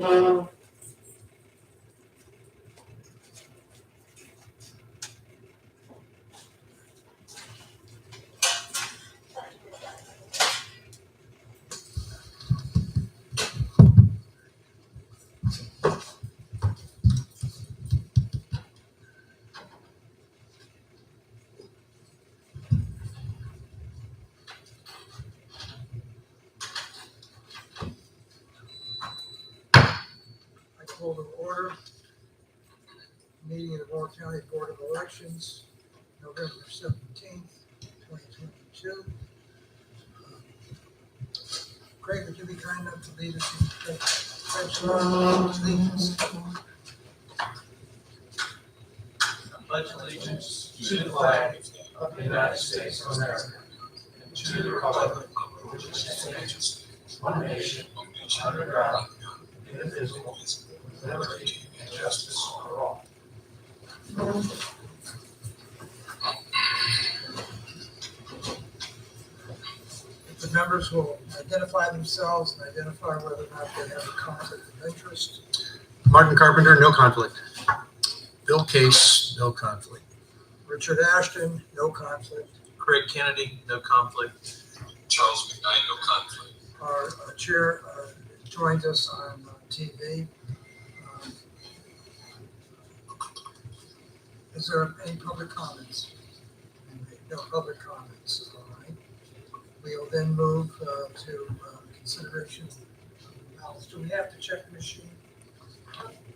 I call to order meeting of the Warren County Board of Elections, November 17th, 2022. Craig, would you be kind enough to lead us in the pledge of allegiance? I pledge allegiance to the flag of the United States of America and to the republic for which it stands, one nation, under God, indivisible, with liberty and justice for all. If the members will identify themselves and identify whether or not they have a conflict of interest. Martin Carpenter, no conflict. Bill Case, no conflict. Richard Ashton, no conflict. Craig Kennedy, no conflict. Charles McKnight, no conflict. Our chair joined us on TV. Is there any public comments? No public comments, all right. We'll then move to consideration of the ballots. Do we have to check the machine?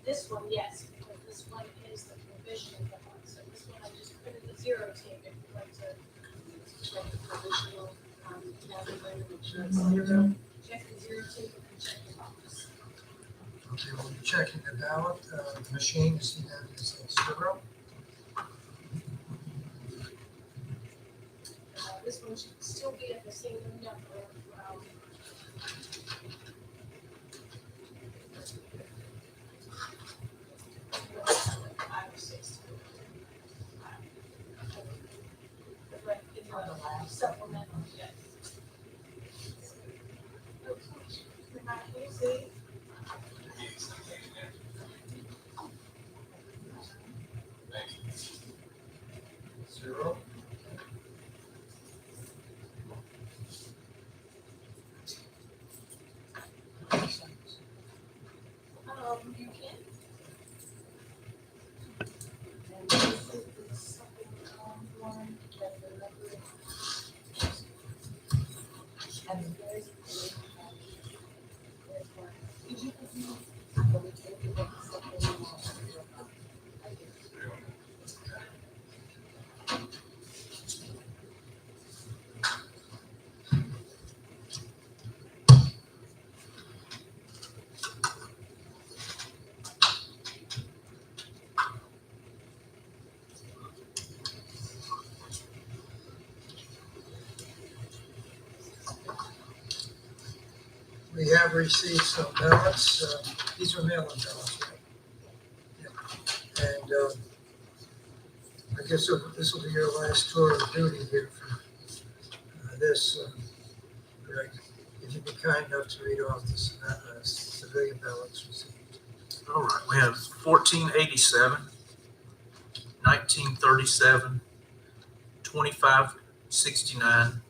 This one, yes, because this one is the provisional ballot. So this one, I just put in the zero tape if you'd like to check the provisional. Check the zero tape and check the box. Okay, we'll be checking the ballot. The machine, you see that is zero. This one should still be at the same number. Five or six. Right, in the supplemental, yes. See? Zero. You can. And this is the supplemental one that the number. And there's. Did you put me? Let me take you back to supplemental. We have received some ballots. These are mail-in ballots, right? Yeah. And I guess this will be your last tour of duty here for this. Greg, if you'd be kind enough to read off the civilian ballots received. All right, we have 1487, 1937, 2569,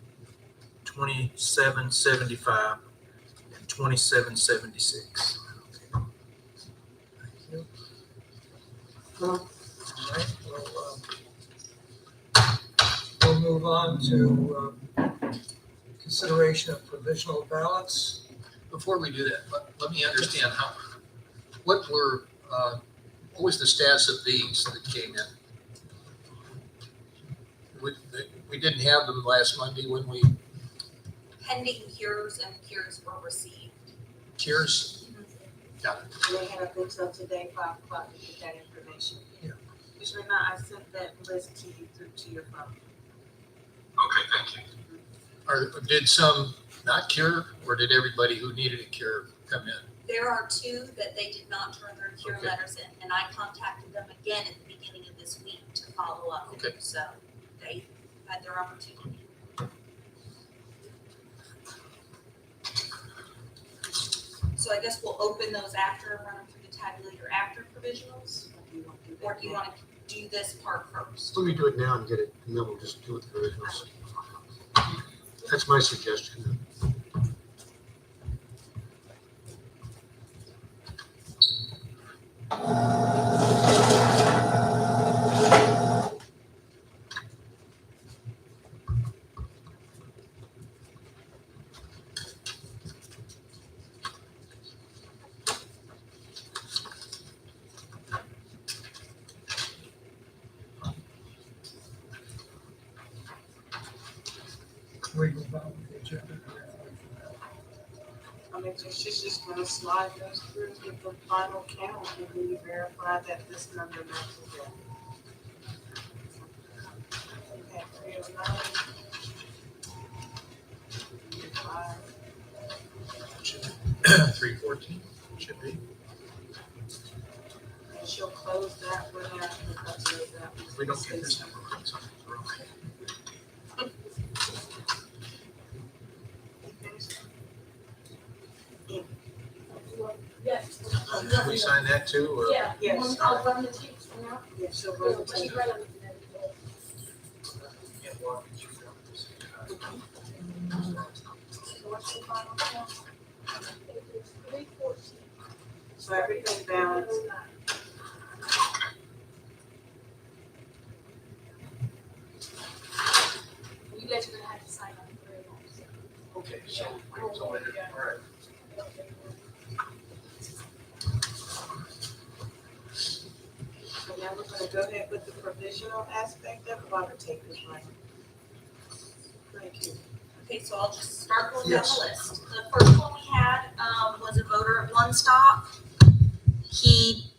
2775, and 2776. Thank you. All right, we'll move on to consideration of provisional ballots. Before we do that, let me understand what was the status of these that came in? We didn't have them last Monday when we Pending cures and cures were received. cures. Got it. They have until today, 5 o'clock, to get that information. Yeah. Commissioner Knott, I sent that list to you through to your phone. Okay, thank you. Did some not cure, or did everybody who needed a cure come in? There are 2 that they did not turn their cure Okay. letters in, and I contacted them again at the beginning of this week to follow up. Okay. So they had their opportunity. So I guess we'll open those after, run them through the tabulator after provisionals? Or do you want to do this part first? Let me do it now and get it, and then we'll just do it the originals. That's my suggestion. We move on with the agenda. I mean, she's just gonna slide those through with the final count and then you verify that this number matches that. Okay, 309. 314 should be. And she'll close that one out because of that. If we don't get this number right, something's wrong. Yes. Can we sign that too, or? Yeah. Yes. I'll run the tapes for now. Yeah, she'll Well, run the she's tape. right on the net. So what's the final count? It is 314. So everything balanced. You guys are gonna have to sign on the very last. Okay, so, all right. So now we're gonna go ahead with the provisional aspect of it while the tape is running. Thank you. Okay, so I'll just start going down Yes. the list. The first one we had, was a voter at One Stop. He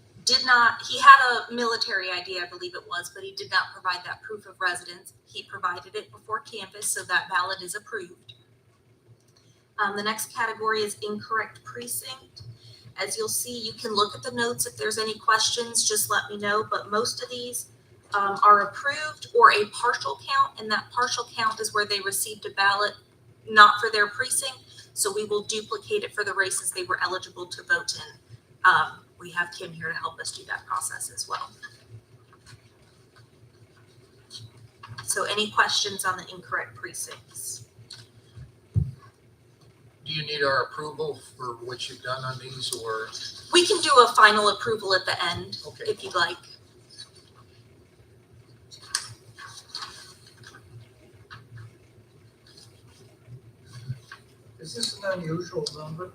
had a military ID, I believe it was, but he did not provide that proof of residence. He provided it before canvass, so that ballot is approved. The next category is incorrect precinct. As you'll see, you can look at the notes. If there's any questions, just let me know, but most of these are approved or a partial count, and that partial count is where they received a ballot not for their precinct, so we will duplicate it for the races they were eligible to vote in. We have Kim here to help us do that process as well. So any questions on the incorrect precincts? Do you need our approval for what you've done on these, or? We can do a final approval at the end Okay. if you'd like. Is this an unusual number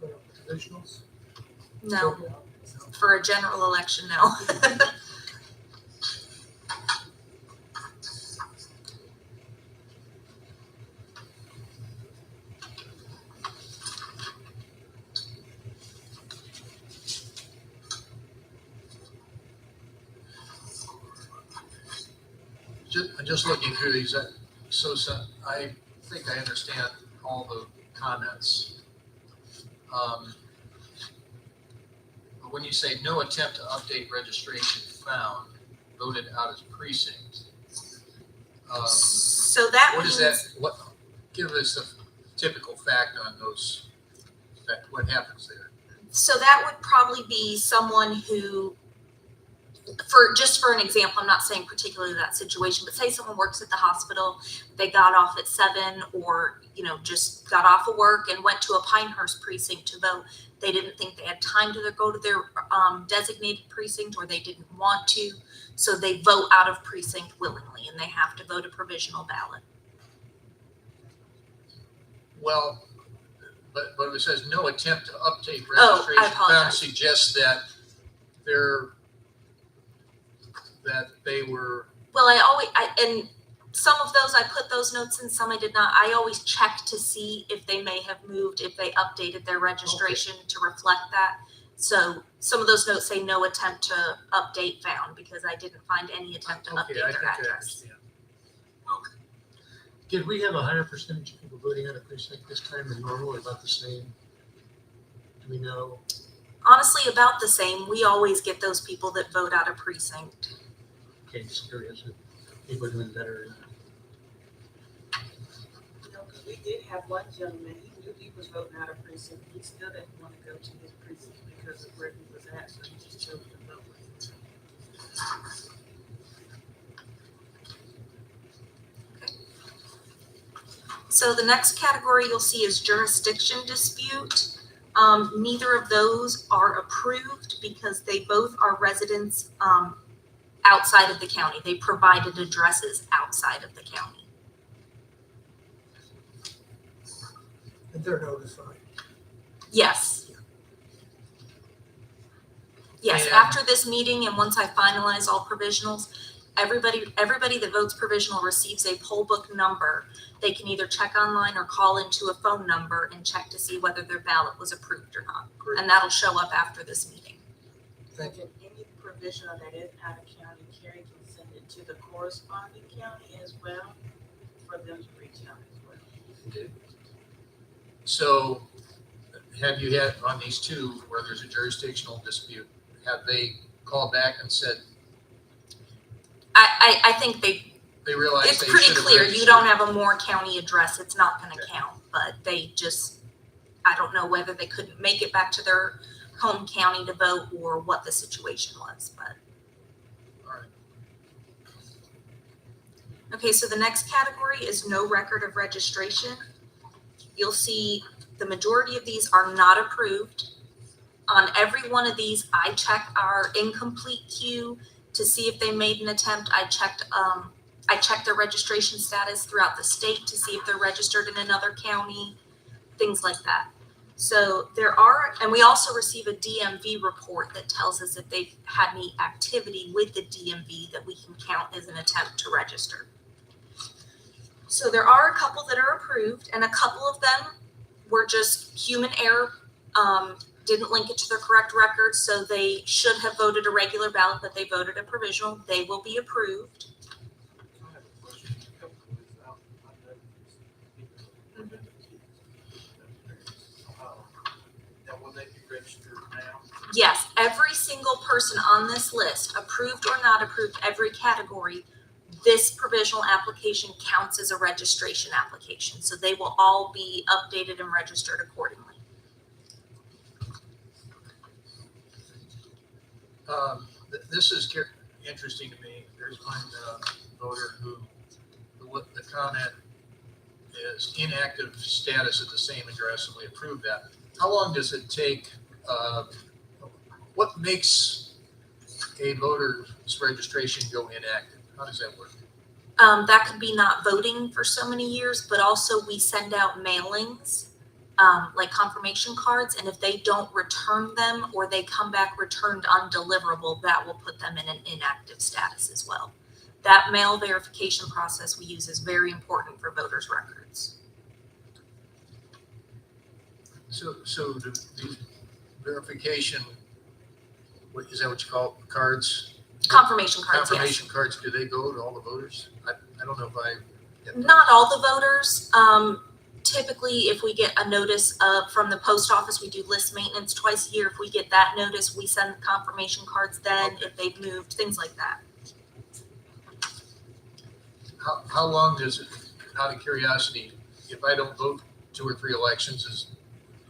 for provisionals? No, for a general election, no. Just looking through these, so I think I understand all the comments. But when you say no attempt to update registration found, voted out as precinct. So that What means. is that, give us a typical fact on those, what happens there? So that would probably be someone who, for an example, I'm not saying particularly that situation, but say someone works at the hospital, they got off at 7 or, just got off of work and went to a Pinehurst precinct to vote. They didn't think they had time to go to their designated precinct, or they didn't want to. So they vote out of precinct willingly and they have to vote a provisional ballot. Well, but it says no attempt to update Oh, I registration found apologize. suggests that they were, Well, and some of those, I put those notes in, some I did not. I always check to see if they may have moved, if they updated their registration to reflect that. So some of those notes say no attempt to update found, because I didn't find any attempt to okay, update I their think I address. understand. Did we have a higher percentage of people voting out of precinct this time than normal, or about the same? Do we know? Honestly, about the same. We always get those people that vote out of precinct. Okay, just curious if people are doing better. Because we did have one gentleman, he he was voting out of precinct, he still didn't want to go to his precinct because of where he was at, so he just chose to vote with him. So the next category you'll see is jurisdiction dispute. Neither of those are approved because they both are residents outside of the county. They provided addresses outside of the county. And they're notified. Yes. Yes, And- after this meeting and once I finalize all provisionals, everybody that votes provisional receives a poll book number. They can either check online or call into a phone number and check to see whether their ballot was approved or not. Great. And that'll show up after this meeting. Thank you. And any provisional that is out of county, Carrie can send it to the corresponding county as well, for them to reach out as well. So have you had on these two where there's a jurisdictional dispute, have they called back and said I think they realize it's they pretty should have clear, you registered? don't have a Moore County address, it's not gonna Okay. count, but they just, I don't know whether they couldn't make it back to their home county to vote or what the situation was, but. All right. Okay, so the next category is no record of registration. You'll see the majority of these are not approved. On every one of these, I check our incomplete queue to see if they made an attempt. I checked their registration status throughout the state to see if they're registered in another county, things like that. So there are, and we also receive a DMV report that tells us if they've had any activity with the DMV that we can count as an attempt to register. So there are a couple that are approved, and a couple of them were just human error, didn't link it to their correct record, so they should have voted a regular ballot, but they voted a provisional. They will be approved. I have a question. A couple of weeks out, I noticed now will they be registered now? Yes, every single person on this list, approved or not approved, every category, this provisional application counts as a registration application. So they will all be updated and registered accordingly. This is interesting to me. There's one voter who, the comment is inactive status at the same address, and we approved that. How long does it take, what makes a voter's registration go inactive? How does that work? That could be not voting for so many years, but also we send out mailings, like confirmation cards, and if they don't return them or they come back returned undeliverable, that will put them in an inactive status as well. That mail verification process we use is very important for voters' records. So the verification, is that what you call it, cards? Confirmation cards, yes. Confirmation cards, do they go to all the voters? I don't know if I get that. Not all the voters. Typically, if we get a notice from the post office, we do list maintenance twice a year. If we get that notice, we send the confirmation cards then, if they've moved, things like that. How long does it, out of curiosity, if I don't vote 2 or 3 elections,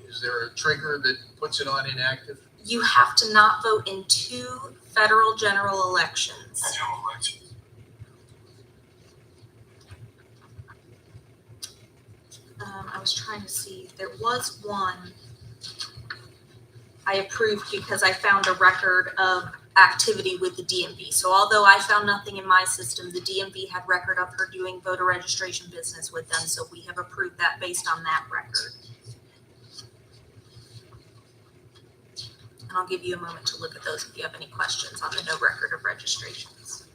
is there a trigger that puts it on inactive? You have to not vote in 2 federal general elections. I was trying to see, there was one I approved because I found a record of activity with the DMV. So although I found nothing in my system, the DMV had record of her doing voter registration business with them. So we have approved that based on that record. And I'll give you a moment to look at those if you have any questions on the no record of registrations.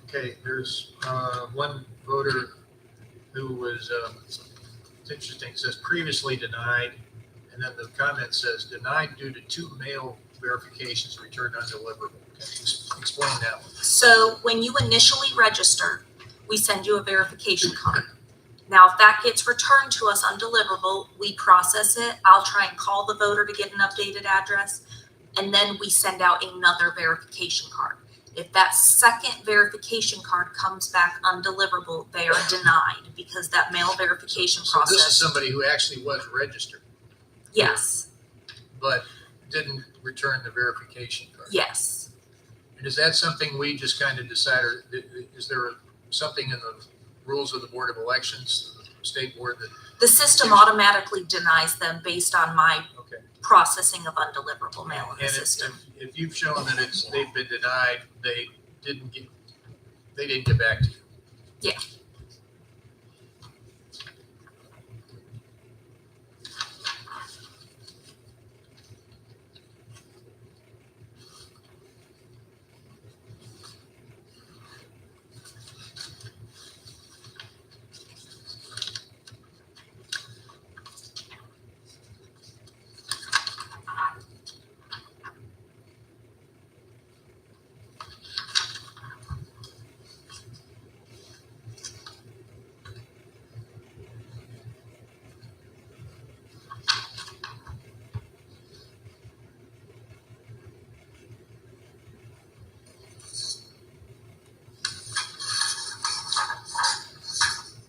Okay, there's one voter who was, it's interesting, it says previously denied, and then the comment says denied due to 2 mail verifications returned undeliverable. Explain that one. So when you initially register, we send you a verification card. Now, if that gets returned to us undeliverable, we process it. I'll try and call the voter to get an updated address, and then we send out another verification card. If that second verification card comes back undeliverable, they are denied because that mail verification So this is process. somebody who actually was registered, Yes, but didn't return the verification card. yes. And is that something we just kind of decide, or is there something in the rules of the Board of Elections, the state board that, The system automatically denies them based on my okay. processing of undeliverable mail in the And system. if you've shown that they've been denied, they didn't get back to you. Yeah.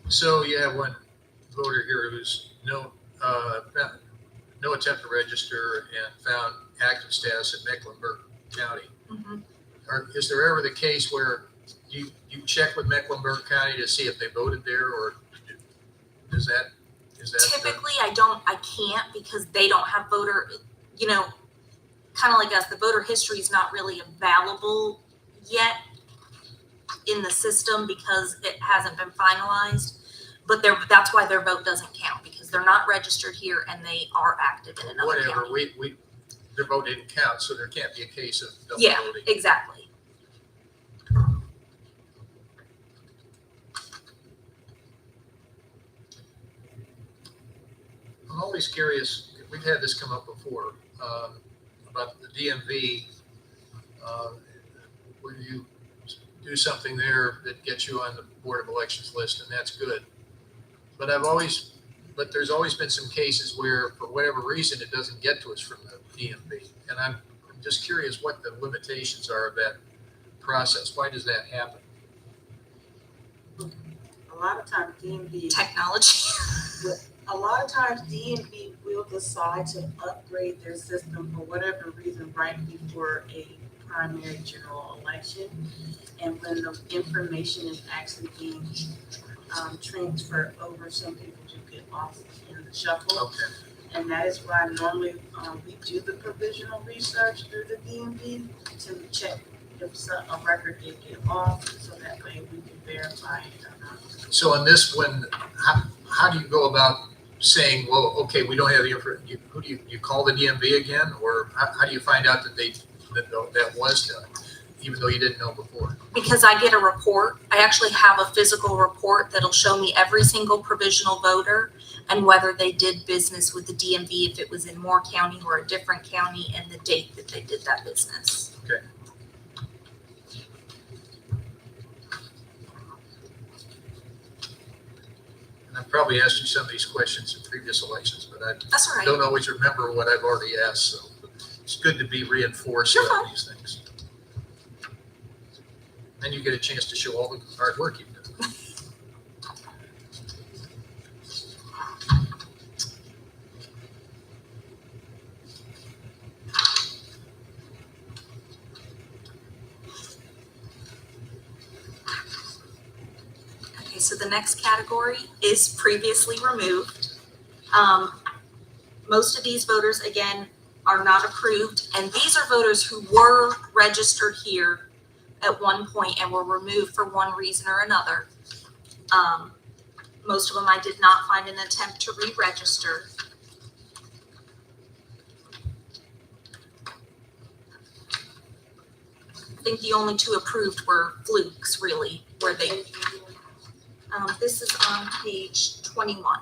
So you have one voter here who's no attempt to register and found active status in Mecklenburg County. Mhm. Is there ever the case where you check with Mecklenburg County to see if they voted there, or is that? Typically, I can't because they don't have voter, kind of like us, the voter history is not really available yet in the system because it hasn't been finalized. But that's why their vote doesn't count, because they're not registered here and they are active in another Whatever, county. their vote didn't count, so there can't be a case of double Yeah, voting. exactly. I'm always curious, we've had this come up before, about the DMV, where you do something there that gets you on the Board of Elections list, and that's good. But there's always been some cases where, for whatever reason, it doesn't get to us from the DMV. And I'm just curious what the limitations are of that process. Why does that happen? A lot of times DMV, Technology. a lot of times DMV will decide to upgrade their system for whatever reason right before a primary general election. And when the information is actually being transferred over, some people do get lost in the shuffle. Okay. And that is why normally we do the provisional research through the DMV to check if a record did get lost, so that way we can verify it or not. So on this one, how do you go about saying, well, okay, we don't have the information? Who do you call the DMV again, or how do you find out that that was done, even though you didn't know before? Because I get a report. I actually have a physical report that'll show me every single provisional voter and whether they did business with the DMV, if it was in Moore County or a different county, and the date that they did that business. Okay. And I've probably asked you some of these questions in previous elections, but I That's all right. don't always remember what I've already asked, so it's good to be reinforced You're about fine. these things. Then you get a chance to show all the hard work you've done. Okay, so the next category is previously removed. Most of these voters, again, are not approved, and these are voters who were registered here at one point and were removed for one reason or another. Most of them I did not find an attempt to re-register. I think the only two approved were flukes, really, where they, this is on page 21.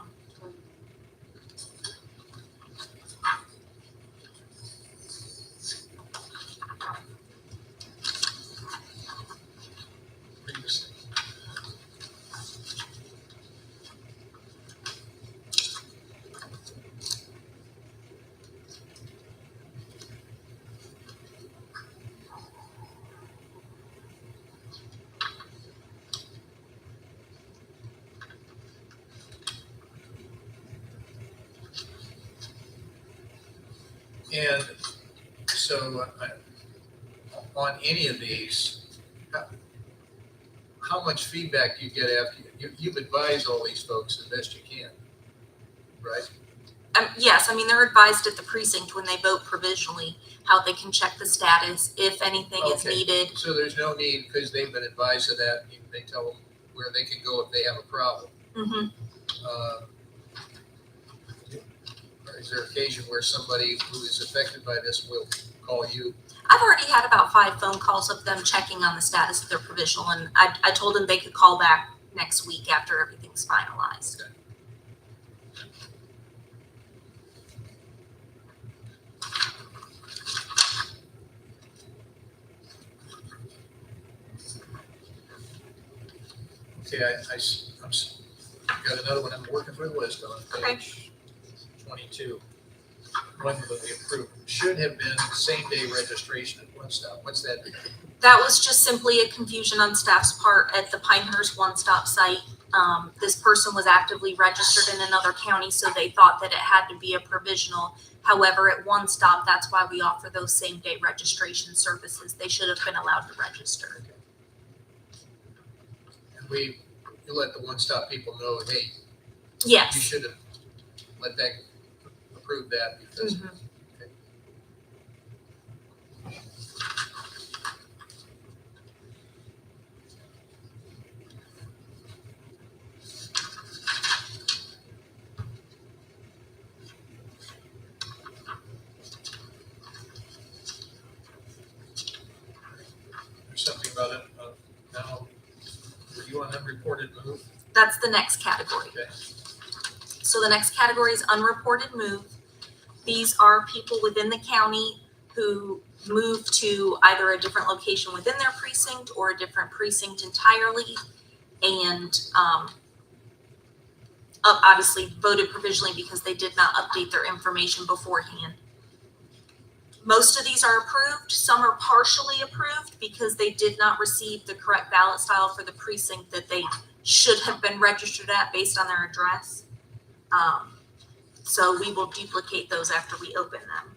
And so on any of these, how much feedback do you get after you've advised all these folks as best you can, right? Yes, I mean, they're advised at the precinct when they vote provisionally, how they can check the status, if anything is Okay. needed. So there's no need, because they've been advised of that, they tell them where they can go if they have a problem. Hmm. Or is there occasion where somebody who is affected by this will call you? I've already had about 5 phone calls of them checking on the status of their provisional, and I told them they could call back next week after everything's finalized. Okay. Okay, I've got another one I'm working through the list on page 22. One that we approved should have been same-day registration at One Stop. What's that? That was just simply a confusion on staff's part at the Pinehurst One Stop site. This person was actively registered in another county, so they thought that it had to be a provisional. However, at One Stop, that's why we offer those same-day registration services. They should have been allowed to register. And you let the One Stop people know, hey, you Yes. should have let that, approve that because. Mhm. Okay. There's something about it, now, were you on unreported move? That's the next category. Okay. So the next category is unreported move. These are people within the county who move to either a different location within their precinct or a different precinct entirely, and obviously voted provisionally because they did not update their information beforehand. Most of these are approved. Some are partially approved because they did not receive the correct ballot style for the precinct that they should have been registered at based on their address. So we will duplicate those after we open them.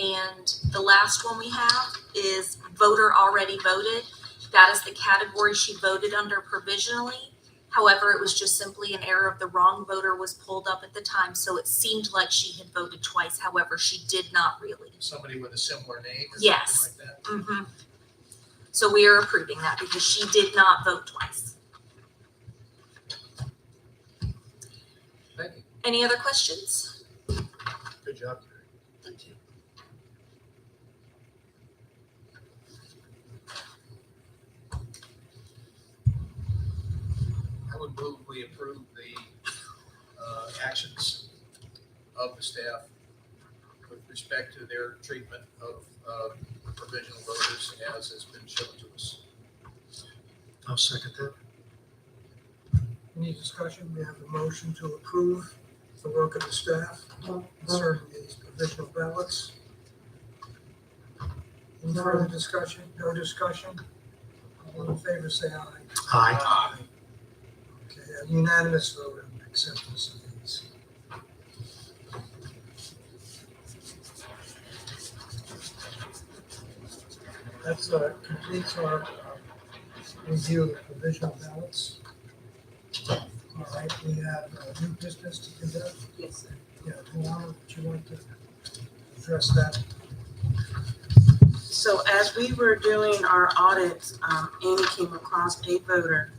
And the last one we have is voter already voted. That is the category she voted under provisionally. However, it was just simply an error of the wrong voter was pulled up at the time, so it seemed like she had voted twice. However, she did not really. Somebody with a similar name or Yes. something like that? Mm-hmm. So we are approving that because she did not vote twice. Thank you. Any other questions? Good job, Gary. Thank you. I would move we approve the actions of the staff with respect to their treatment of provisional voters as has been shown to us. I'll second that. Any discussion? We have a motion to approve the work of the staff concerning these provisional ballots. Any further discussion? No discussion? All in favor, say aye. Aye. Okay, a unanimous vote on acceptance of these. That completes our review of the provisional ballots. All right, we have new business to conduct. Yes, sir. Yeah, Luana, would you like to address that? So as we were doing our audits, Annie came across a voter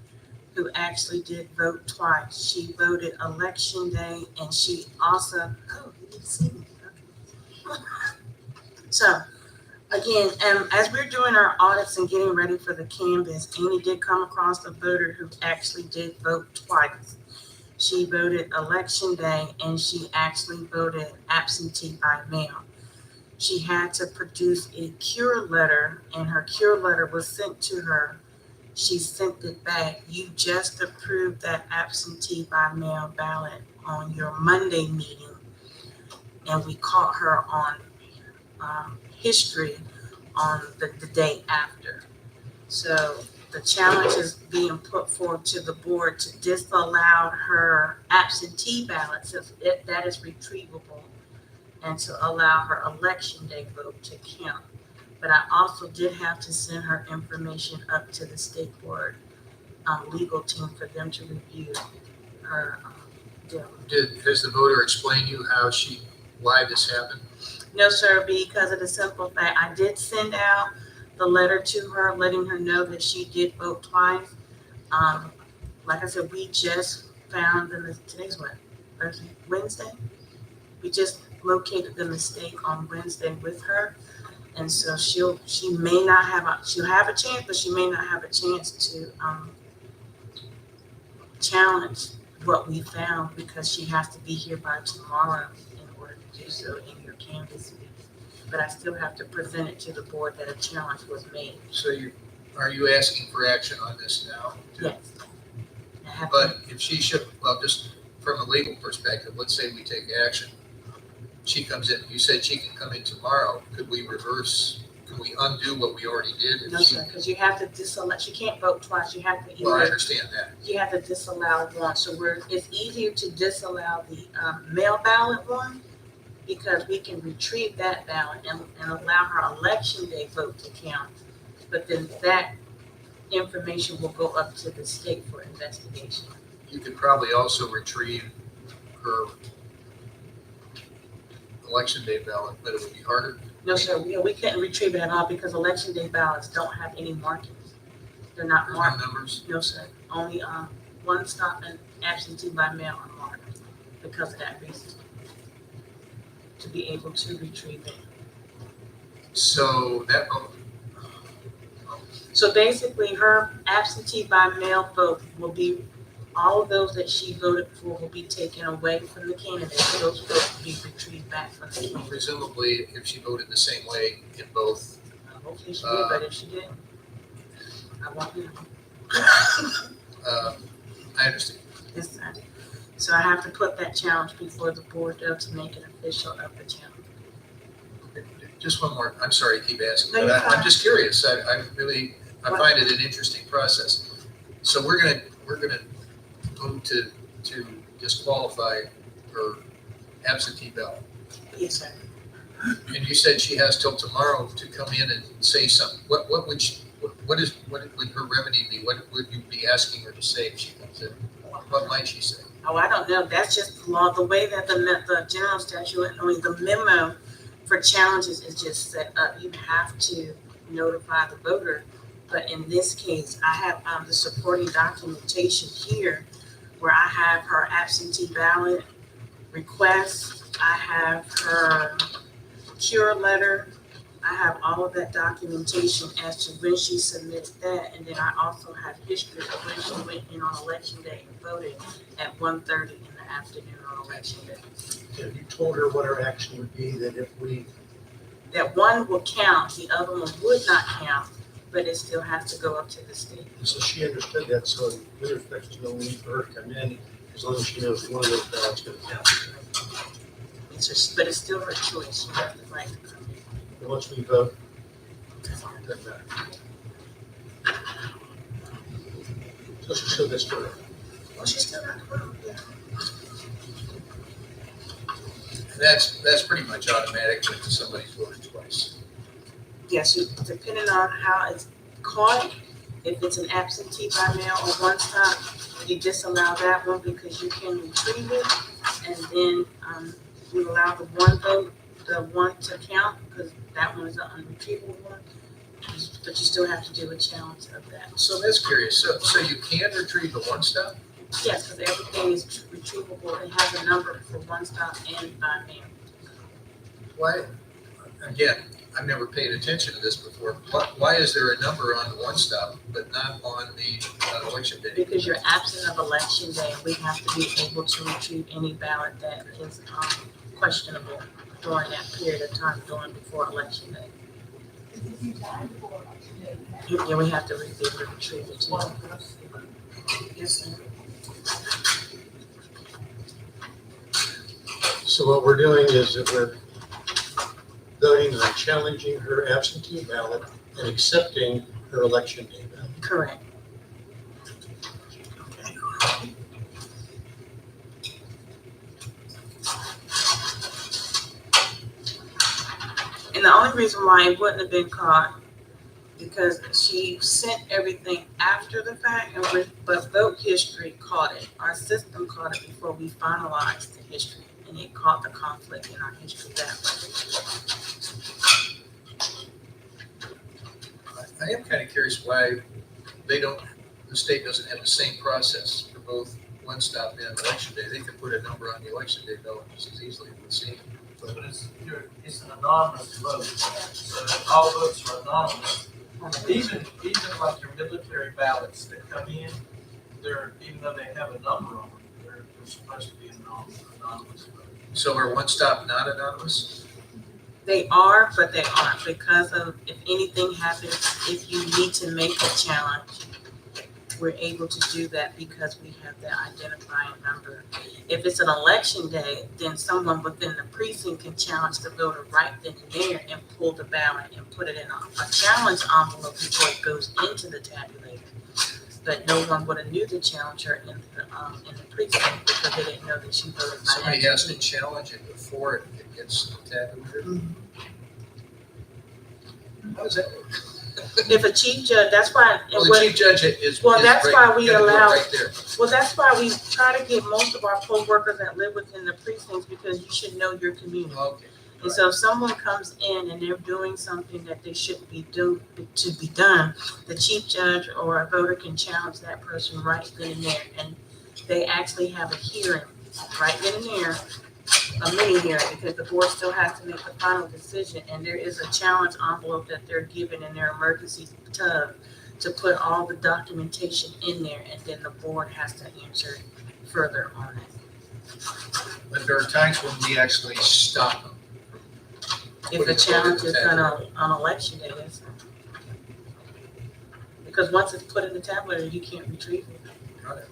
who actually did vote twice. She voted election day and she also, oh, you didn't see me. Okay. So again, as we're doing our audits and getting ready for the canvas, Annie did come across a voter who actually did vote twice. She voted election day and she actually voted absentee by mail. She had to produce a cure letter and her cure letter was sent to her. She sent it back. You just approved that absentee by mail ballot on your Monday meeting. And we caught her on history on the day after. So the challenge is being put forward to the board to disallow her absentee ballot, since that is retrievable, and to allow her election day vote to count. But I also did have to send her information up to the state board legal team for them to review her deal. Has the voter explained to you why this happened? No, sir, because of the simple fact, I did send out the letter to her, letting her know that she did vote twice. Like I said, we just found today's what, Thursday, Wednesday? We just located the mistake on Wednesday with her. And so she'll have a chance, but she may not have a chance to, challenge what we found, because she has to be here by tomorrow in order to do so in your canvass. But I still have to present it to the board that a challenge was made. So are you asking for action on this now? Yes. I have But if she should, well, just from a legal perspective, let's say we take action. She comes in, you said she can come in tomorrow. Can we undo what we already did? No, sir, because you have to disallow, she can't vote twice, you have to Well, I either, understand that. you have to disallow one, so it's easier to disallow the mail ballot one, because we can retrieve that ballot and allow her election day vote to count. But then that information will go up to the state for investigation. You could probably also retrieve her election day ballot, but it would be harder. No, sir, we couldn't retrieve it at all, because election day ballots don't have any markings. They're not There's no marked. numbers. No, sir, only one stop and absentee by mail are marked because of that reason. To be able to retrieve it. So that, So basically, her absentee by mail vote will be, all of those that she voted for will be taken away from the candidate. Those votes will be retrieved back from the candidate. presumably, if she voted the same way in both, Hopefully she did, but if she didn't, I won't be. I understand. Yes, sir. So I have to put that challenge before the board though, to make it official of the challenge. Just one more, I'm sorry to keep asking, No, but you're I'm fine. just curious. I find it an interesting process. So we're gonna move to disqualify her absentee ballot. Yes, sir. And you said she has till tomorrow to come in and say something. What would her remedy be? What would you be asking her to say if she comes in? What might she say? Oh, I don't know. That's just the law. The way that the general statute, the memo for challenges is just set up. You have to notify the voter. But in this case, I have the supporting documentation here where I have her absentee ballot request. I have her cure letter. I have all of that documentation as to when she submitted that. And then I also have history of when she went in on election day and voted at 1:30 in the afternoon on election day. Have you told her what her action would be, that if we, That one will count, the other one would not count, but it still has to go up to the state. so she understood that, so with respect to no need for her to come in, as long as she knows one of those ballots going to count. But it's still her choice. She has the right to come in. And once we vote, it doesn't matter. So she showed this to her. Well, she's still not voting. Yeah. That's pretty much automatic when somebody's voted twice. Yes, depending on how it's caught, if it's an absentee by mail or one stop, you disallow that one because you can retrieve it. And then you allow the one vote, the one to count, because that one is an unretrievable one. But you still have to do a challenge of that. So that's curious. So you can retrieve the one stop? Yes, because everything is retrievable. It has a number for one stop and by mail. Why? Again, I've never paid attention to this before. Why is there a number on the one stop but not on the election day? Because you're absent of election day, we have to be able to retrieve any ballot that is questionable during that period of time, before election day. Yeah, we have to be able to retrieve it too. Yes, sir. So what we're doing is that we're voting on challenging her absentee ballot and accepting her election day ballot. Correct. And the only reason why it wouldn't have been caught, because she sent everything after the fact, but vote history caught it. Our system caught it before we finalized the history, and it caught the conflict in our history that way. I am kind of curious why the state doesn't have the same process for both one stop and election day. They can put a number on the election day ballot just as easily, it would seem. But it's an anonymous vote, so all votes are anonymous. Even like your military ballots that come in, even though they have a number on them, they're supposed to be anonymous vote. So are one stop not anonymous? They are, but they aren't, because of if anything happens, if you need to make a challenge, we're able to do that because we have that identifying number. If it's an election day, then someone within the precinct can challenge the voter right then and there and pull the ballot and put it in a challenge envelope before it goes into the tabulator. But no one would have knew the challenger in the precinct because they didn't know that she voted by Somebody has to absentee. challenge it before it gets tabulated? How does that work? If a chief judge, that's why. Well, the chief judge is. Well, is that's right- why we gonna do it allow- Right there. Well, that's why we try to get most of our poll workers that live within the precincts, because you should know your community. Okay. And so if someone comes in and they're doing something that they shouldn't be to be done, the chief judge or a voter can challenge that person right then and there. And they actually have a hearing right then and there, a mini hearing, because the board still has to make the final decision. And there is a challenge envelope that they're given in their emergency tub to put all the documentation in there, and then the board has to answer further on it. But there are times when we actually stop them. If the challenge is done on election day, yes. Because once it's put in the tablet, you can't retrieve it. Got it.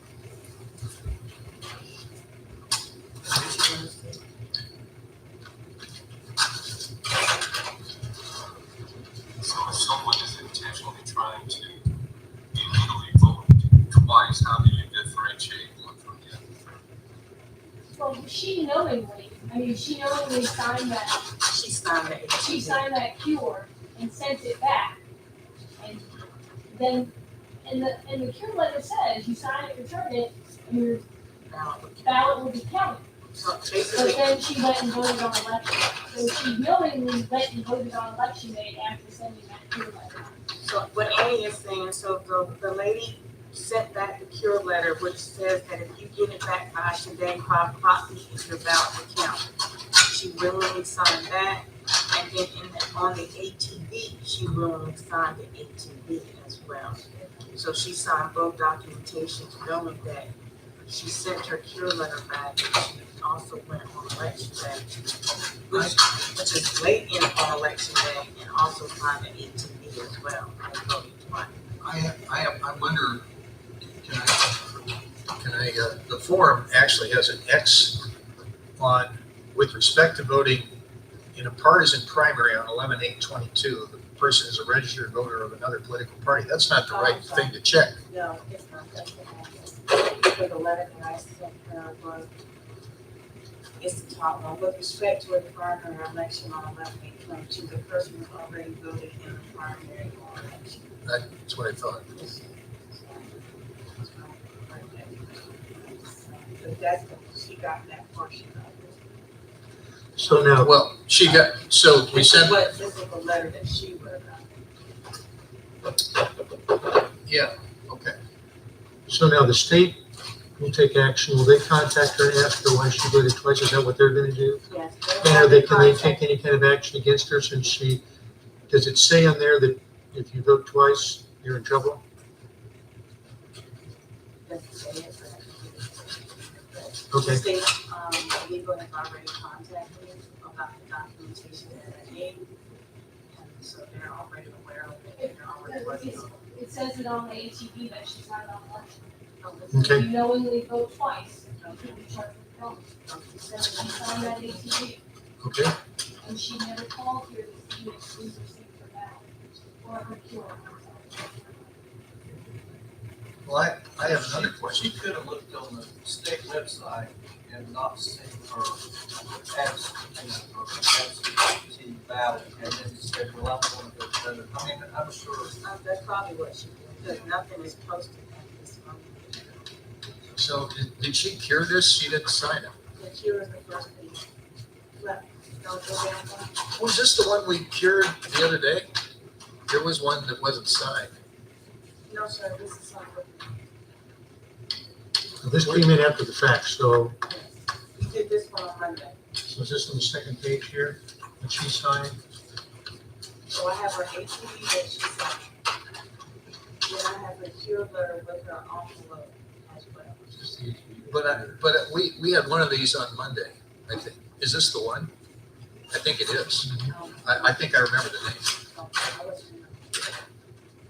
So if someone is intentionally trying to illegally vote twice, how do you differentiate one from the other? Well, she knowingly signed that, She signed it. she signed that cure and sent it back. And then, and the cure letter says, you sign it, return it, and your ballot will be counted. So But basically, then she went and voted on election. So she knowingly went and voted on election day after sending that cure letter. so what Annie is saying, so the lady sent back the cure letter, which says that if you get it back by today, 5 o'clock, your ballot will count. She willingly signed that, and then on the ATV, she willingly signed the ATV as well. So she signed both documentations knowing that she sent her cure letter back, and she also went on election day, which is late on election day, and also signed the ATV as well. And voted twice. I wonder, the form actually has an X on, with respect to voting in a partisan primary on 11/8/22, the person is a registered voter of another political party. That's not the right thing to check. No, it's not, that's what happened. For the letter that I sent her was, it's the top one, with respect to a primary election on 11/8/22, the person who already voted in the primary election. That's what I thought. But that's, she got that portion of it. So now, Well, so we This is sent, what, this is the letter that she wrote out. yeah, okay. so now the state will take action. Will they contact her and ask her why she voted twice? Is that what they're gonna do? Yes. And can they take any kind of action against her since does it say on there that if you vote twice, you're in trouble? Okay. The state, legal has already contacted me about the documentation that I need. And so they're already aware of it, they're already working on it. It says it on the ATV that she signed on election. Okay. You knowingly vote twice, you can be charged with felony. It says she signed that ATV, Okay. and she never called here to see if we received her ballot or her cure. Well, I have another question. She could have looked on the state website and not seen her absentee ballot and then said, well, I'm going to go vote. I mean, I'm sure. That's probably what she did, because nothing is posted at this moment. So did she cure this? She didn't sign it. The cure is the first thing. Left, don't go down one. Was this the one we cured the other day? There was one that wasn't signed. No, sir, this is something. This came in after the fact, so We did this one on Monday. is this on the second page here that she signed? So I have her ATV that she signed. Then I have her cure letter with her envelope as well. But we had one of these on Monday, I think. Is this the one? I think it is. I think I remember the name.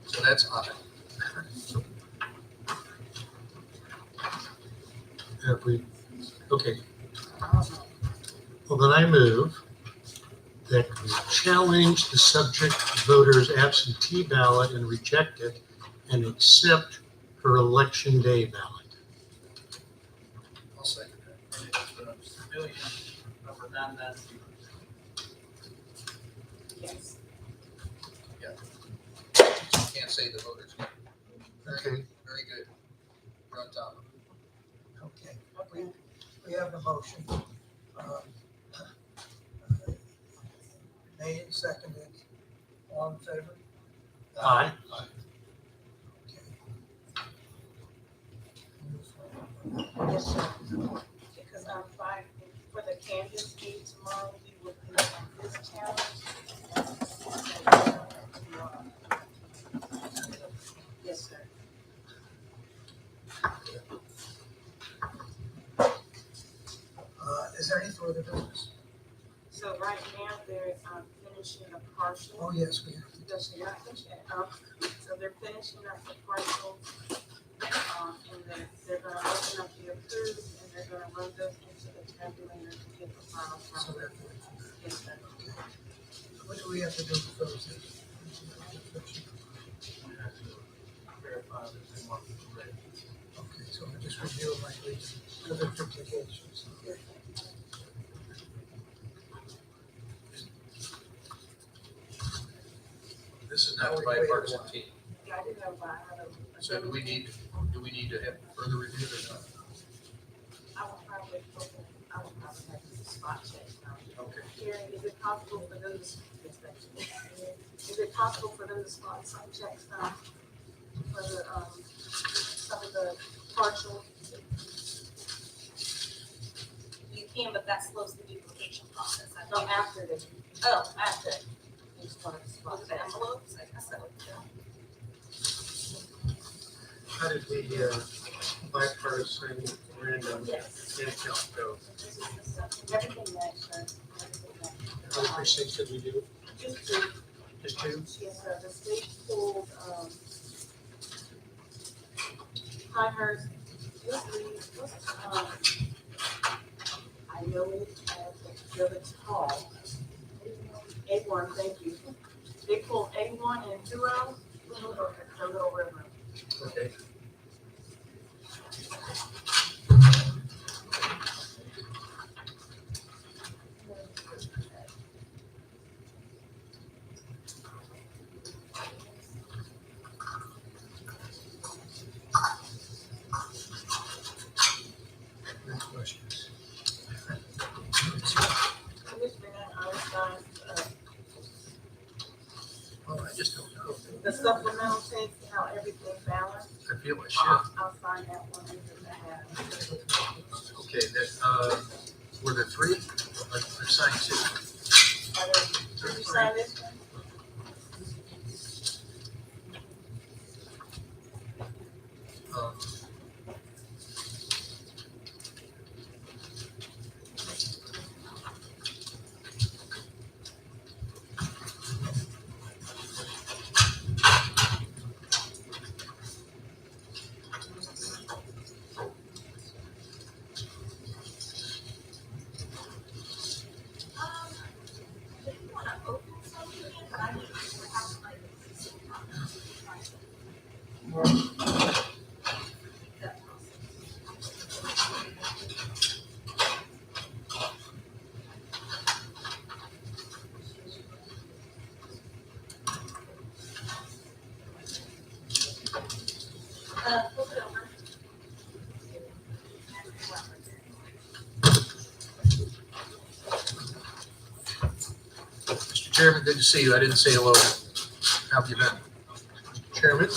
So that's odd. Have we, okay. Well, then I move that we challenge the subject voter's absentee ballot and reject it and accept her election day ballot. I'll second that. And it's civilian number 992. Yes. Can't say the voters. Okay. Very good. You're on top of it. Okay, we have a motion. Made and seconded. All in favor? Aye. Yes, sir. Because I'm fine for the Kansas meeting tomorrow, we will be on this challenge. Yes, sir. Is there any further business? So right now, they're finishing a partial. Oh, yes, we have. Does she not finish it? So they're finishing up the partial. And they're gonna open up the approved and they're gonna run those into the tabulator to get the final So count. that, Yes, sir. what do we have to do with those? We have to verify that they want to correct. Okay, so I just review them like these, other duplications. This is not the bipartisan team. Yeah, I didn't know about how to. So do we need to have further review or not? I will probably have to spot check. Okay. Karen, is it possible for them to, is it possible for them to spot some checks, for the, some of the partial? You can, but that slows the duplication process. I No, think. after the, Oh, after. They start to spot was it checks. envelopes? I guess that would go. How did the bipartisan random Yes. count go? This is the stuff, everything that, sir. How many precincts did we do? Just to, Just two? yes, sir, the state pulled, Pinehurst, I know it at the village hall. A1, thank you. They pulled A1 and 2L, the little river. Okay. Any questions? Commissioner Einstein, Well, I just don't know. the supplemental takes how everything balanced. I feel I should. I'll sign that one because I have. Okay, were there three? I signed two. Did you sign this one? Um, Chairman, good to see you. I didn't say hello. How have you been? Chairman?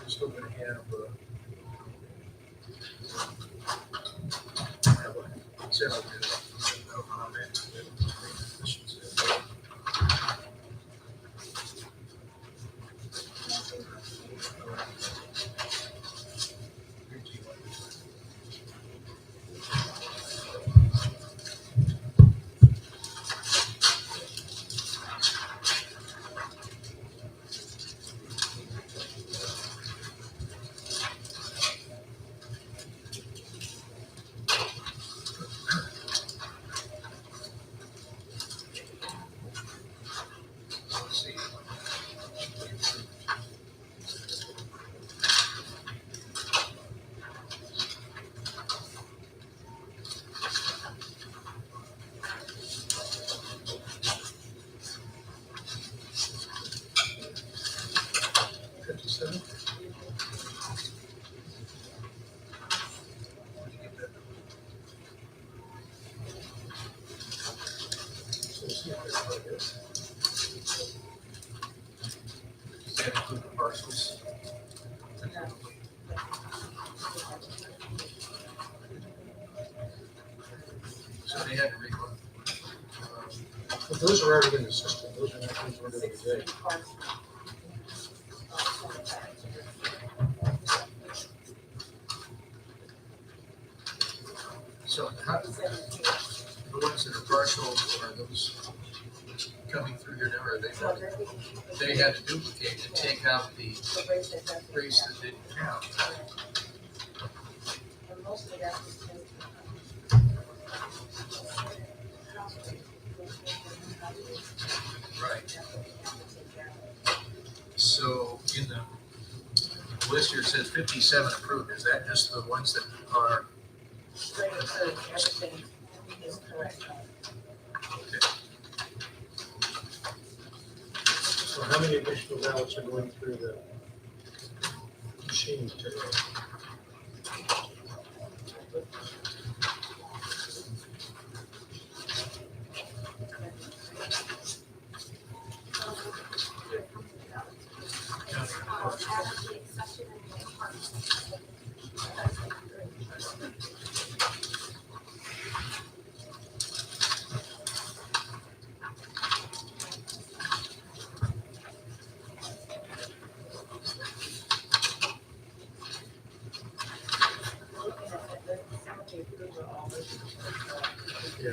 We're still gonna have several minutes. No comment. Let's see. Does that include the parcels? So they had to record. But those are already in the system. Those are not things we're doing today. So how, the ones that are partial, are those coming through your number? Are they had to duplicate and take out the race that didn't count. Right. So in the list here it says 57 approved. Is that just the ones that are? Everything is correct. Okay. So how many additional ballots are going through the machine today? Yeah.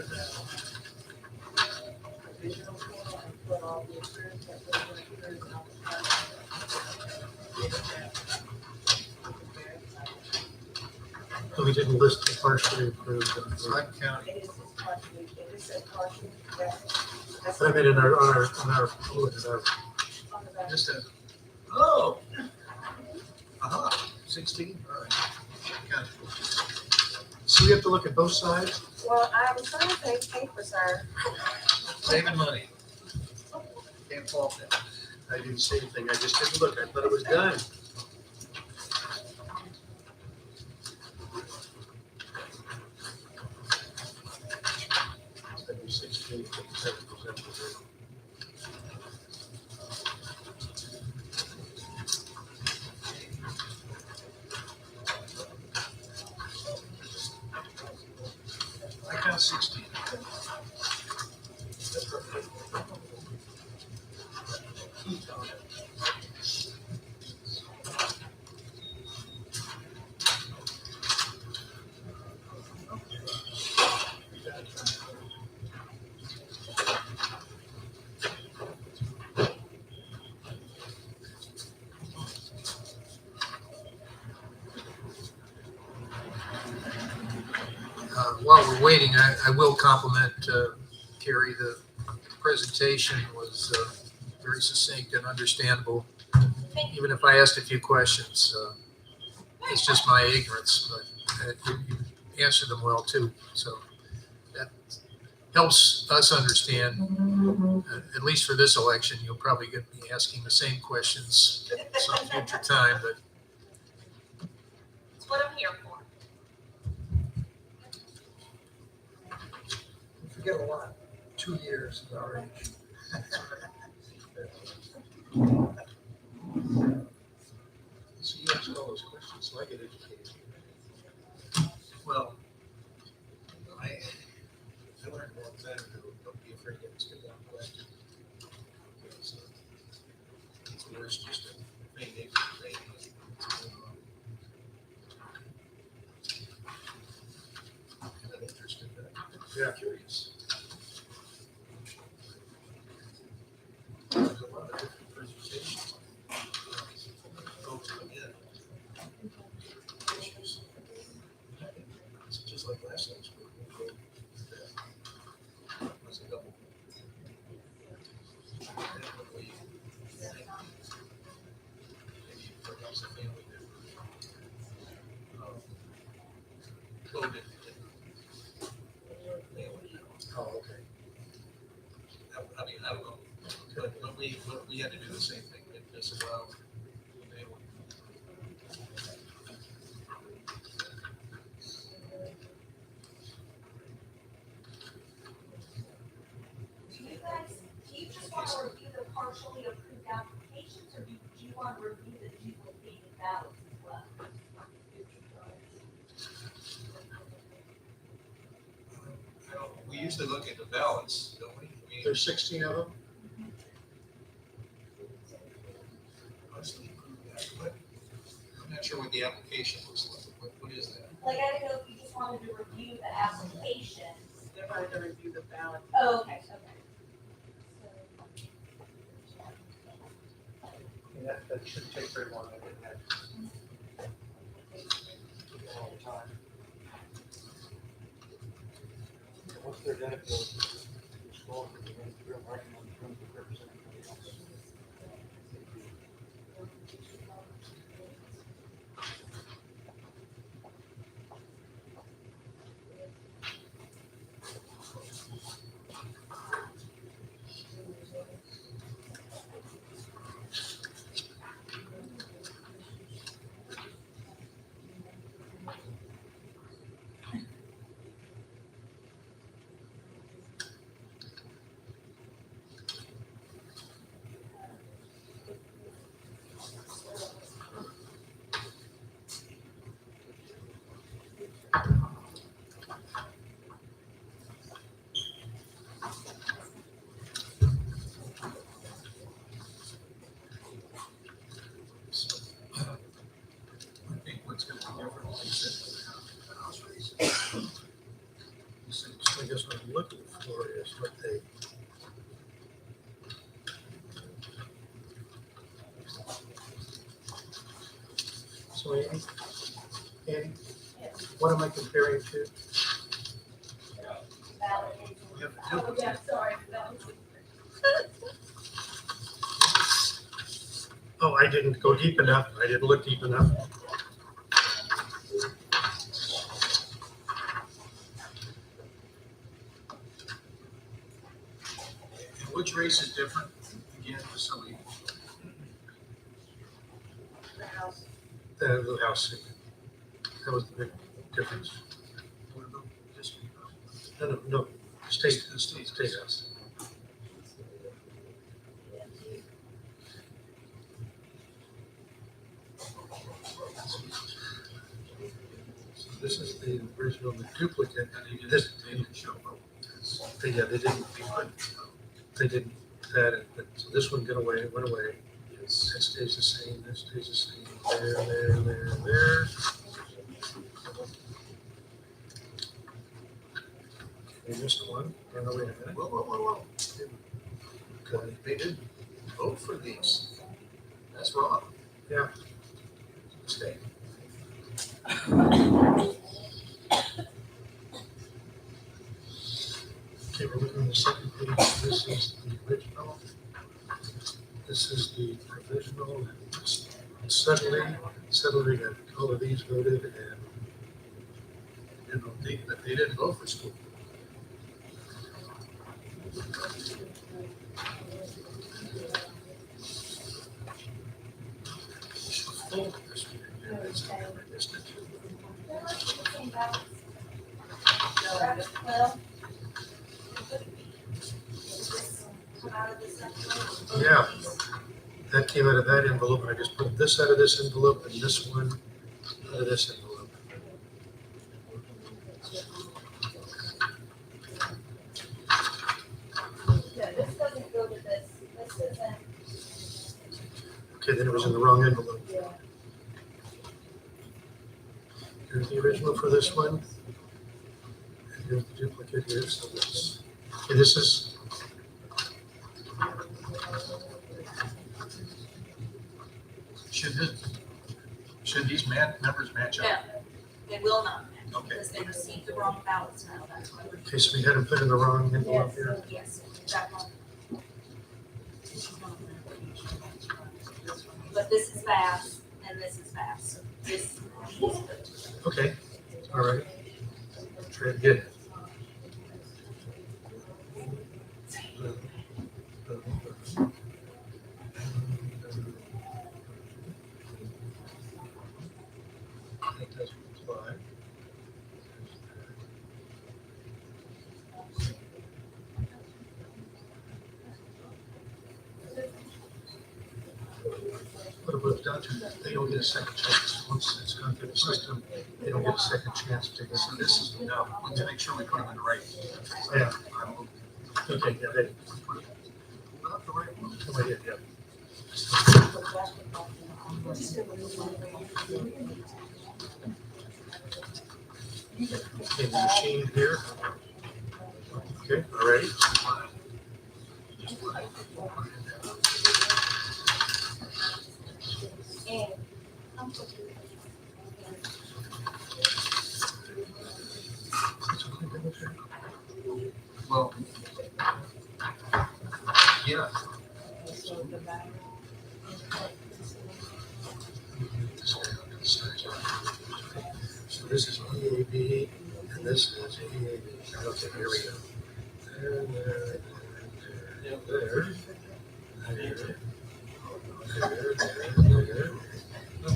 So we didn't list the partially approved. I'm counting. It is partially, it is a partial, that's. I mean, in our, on our, look at our, On the back. Just a, oh. Aha, 16, all right. Counting. so we have to look at both sides? Well, I was trying to save paper, sir. Saving money. Can't fault that. I didn't say anything, I just didn't look, I thought it was done. That'd be 16, 57%. I count 16. while we're waiting, I will compliment Carrie. The presentation was very succinct and understandable, even if I asked a few questions. It's just my ignorance, but you answered them well too. So that helps us understand, at least for this election. You'll probably get me asking the same questions some future time, but That's what I'm here for. You forget a lot. 2 years is our age. so you ask all those questions, so I get educated. Well, I learned a long time ago, don't be afraid to ask a dumb question. Because, it's worse just to feign ignorance. I'm interested, I'm curious. There's a lot of different presentations. Go to again. It's just like last night's group. Was a double. Maybe perhaps a family member. Voted. Oh, okay. I mean, I don't know, but we had to do the same thing, just allow. Do you just want to review the partially approved applications, or do you want to review the duplicated ballots as well? We usually look at the ballots, don't we? I mean, There's 16 of them? mostly approve that, but I'm not sure what the application looks like. What is that? Like, I don't know if you just wanted to review the applications. They're going to review the ballot. Oh, okay, okay. That shouldn't take very long. I didn't have all the time. Once they're done, it goes to school, and then we're marking on the room to represent everybody else. I think what's going to be different, like you said, for the House race. So I guess what I'm looking for is what they. So Andy, what am I comparing to? Ballot. We have Oh, yeah, sorry, that was. Oh, I didn't go deep enough. I didn't look deep enough. And which race is different? Again, just so we. The House. The House seat. That was the big difference. What about this? No, state House. So this is the original, the duplicate. This, They didn't show up. they didn't, but so this one went away. That stays the same, that stays the same, there. We missed one. Oh, no, wait a minute. Whoa. Okay. They didn't vote for these. That's wrong. Yeah. Mistake. the second page, this is the original. This is the provisional, and settling, got all of these voted, and But they didn't vote for school. Well. Come out of this envelope? Yeah. that came out of that envelope, and I just put this out of this envelope and this one out of this envelope. No, this doesn't go to this. This isn't. Okay, then it was in the wrong envelope. Yeah. Here's the original for this one. And here's the duplicate here, so this, okay, this is, Should these numbers match No, up? they will not, Okay. because they received the wrong ballots now, that's why we're. okay, so we had them put in the wrong envelope here. Yes, that one. But this is fast, and this is fast, so this. Okay, all right. Try it again. That doesn't apply. What it boils down to, they don't get a second chance. Once it's gone through the system, they don't get a second chance to get So this is, no, let's make sure we put them in the right. Yeah. I'm- Okay, yeah, they, Not the right one. come right in, yeah. Okay, the machine here. Okay, all righty. Well, yeah. So this is EAB, and this is EAB. Okay, here we go. There, there, there, there,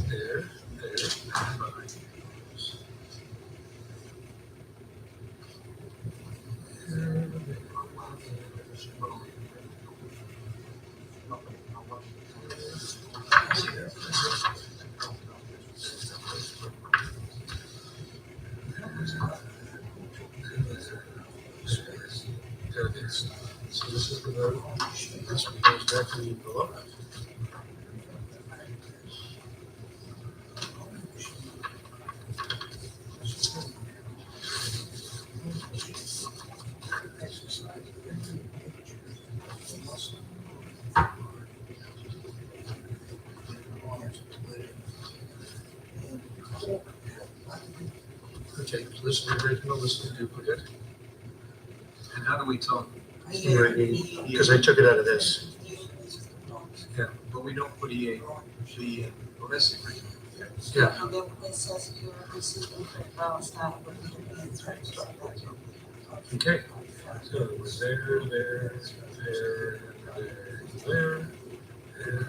there. There it is. So this is the vote. This one goes back to the envelope. Okay, so this is the original, this is the duplicate. And how do we tell, Because I took it out of this. but we don't put EA, well, that's the agreement. Yeah. And then it says here, receiving for balance not with the hands, right? Okay. So it was there, there, there, there, and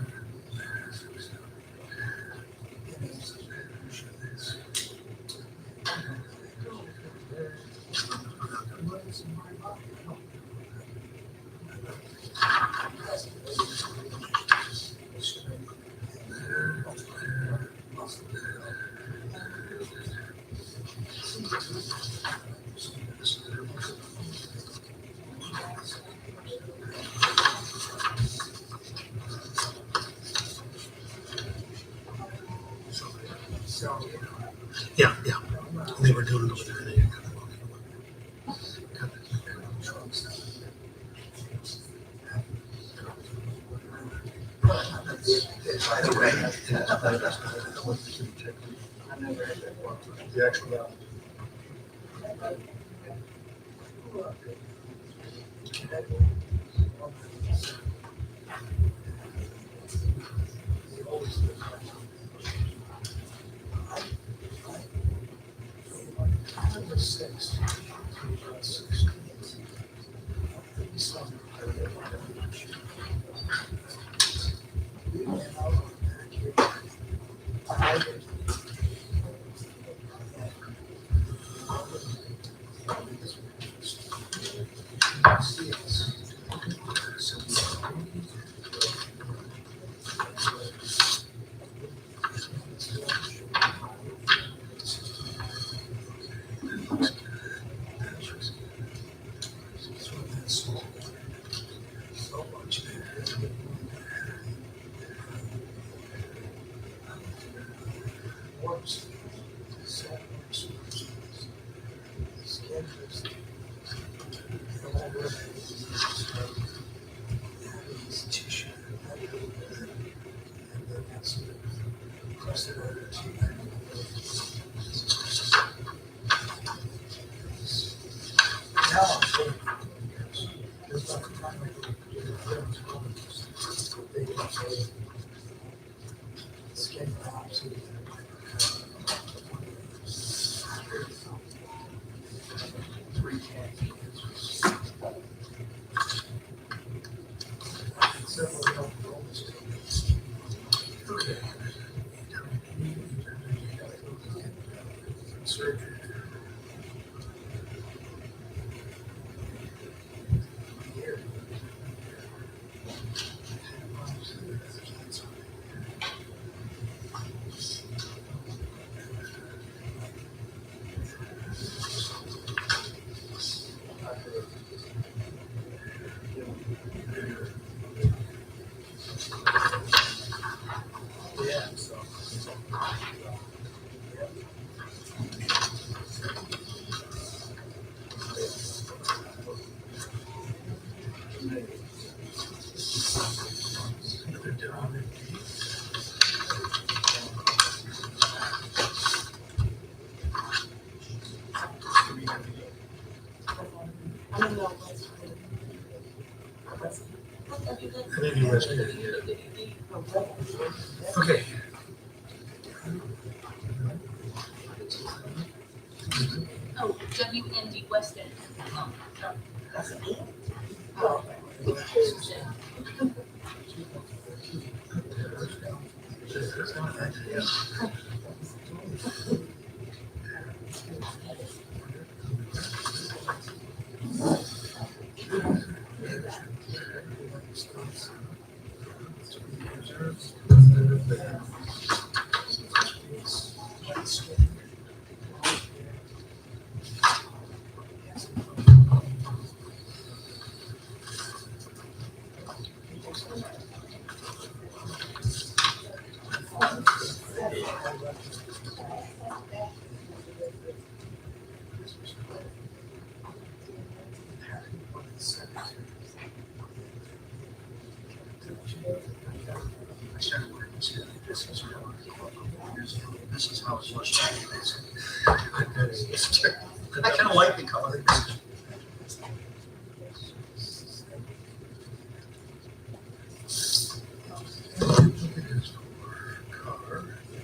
yeah, yeah. They were doing it over there. They got the actual. I think he was here. Okay. Oh, WND Weston. This is how it looks. I kind of like the color.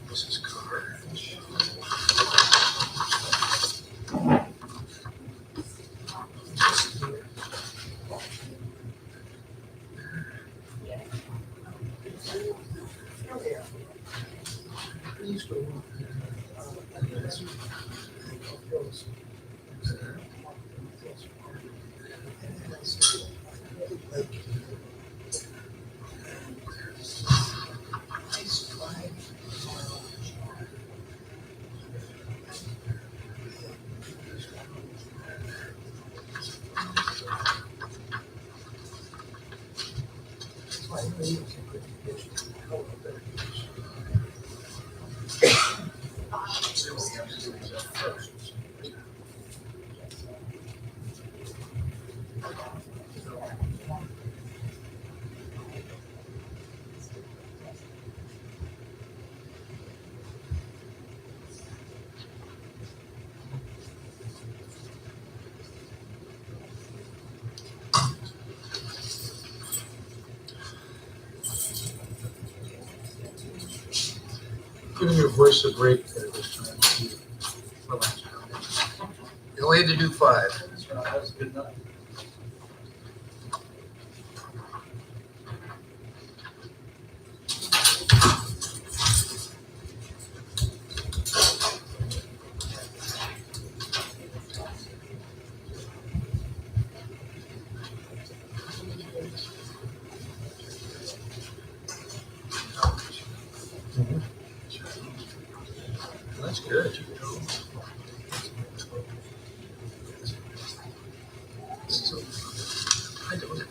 This is car. Giving your voice a break there this time. Relax. You only had to do 5. That was good enough. That's good. So, I don't.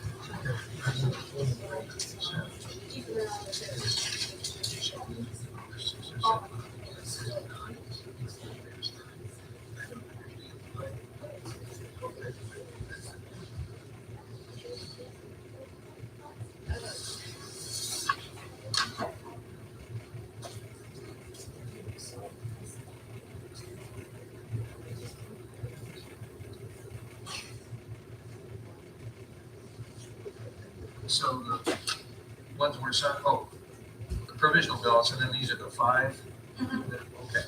So the ones we're signing, the provisional ballots, and then these are the 5? Okay.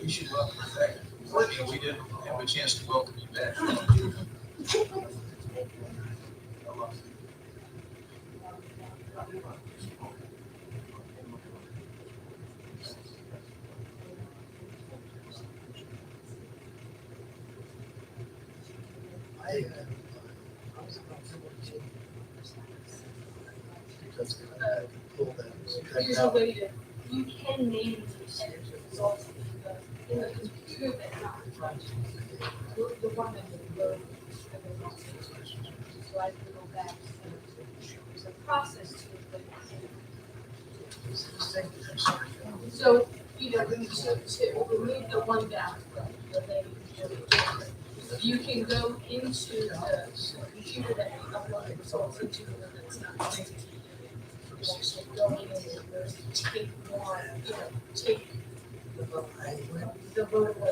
You should welcome her back. We didn't have a chance to welcome you back. had, I was about 14. Because I could pull that Here's a out. way to, you can name the percentage of results in the computer that not the one that the road. So I can go back, there's a process to it, but. I'm sorry. So, you know, when you to remove the one down from the lady, you can go into the computer that you upload the results into, and it's not going to go in and take one, you know, take the vote of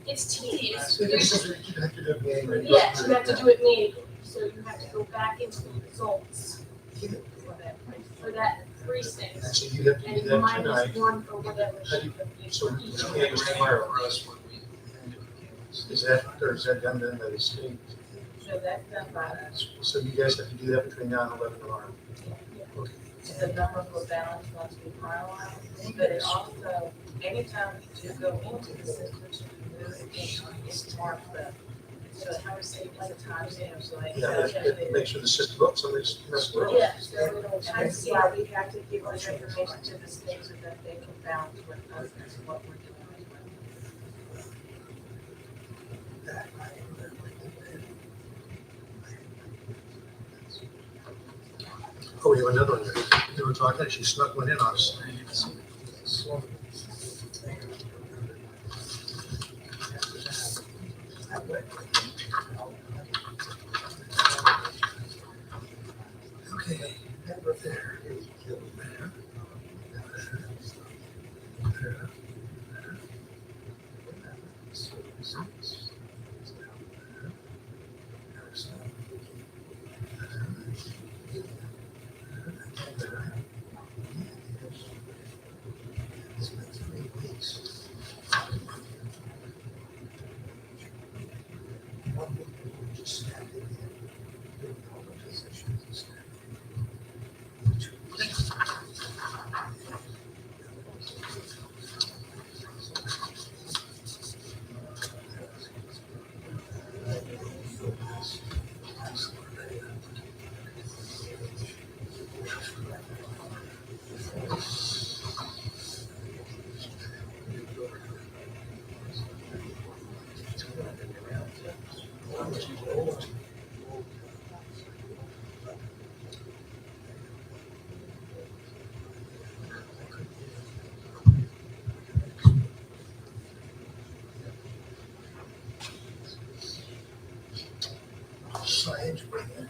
it's tedious. So this is, you have to do it manually. Yes, you have to do it manually, so you have to go back into the results for that precinct. And so you have to do And that minus tonight. one for whatever. How do you- So for each It's one. gonna require for us when we. Is that, or is that done then by the state? So that's done by us. So you guys have to do that between now and 11 tomorrow. Okay. The number for balance must be finalized, but it also, anytime we do go into the system to remove it, it's marked up. So it helps save like time stamp, so like. Yeah, make sure the system, oh, somebody's messed with it. Yeah, so it'll That's why we have to give this information to the state so that they can balance with us as what we're doing. Oh, we have another one there. They were talking, she snuck one in on us. Okay, number there. It's been 3 weeks. 1 week we just snapped it in, doing all the positions and stuff. Science, bring it.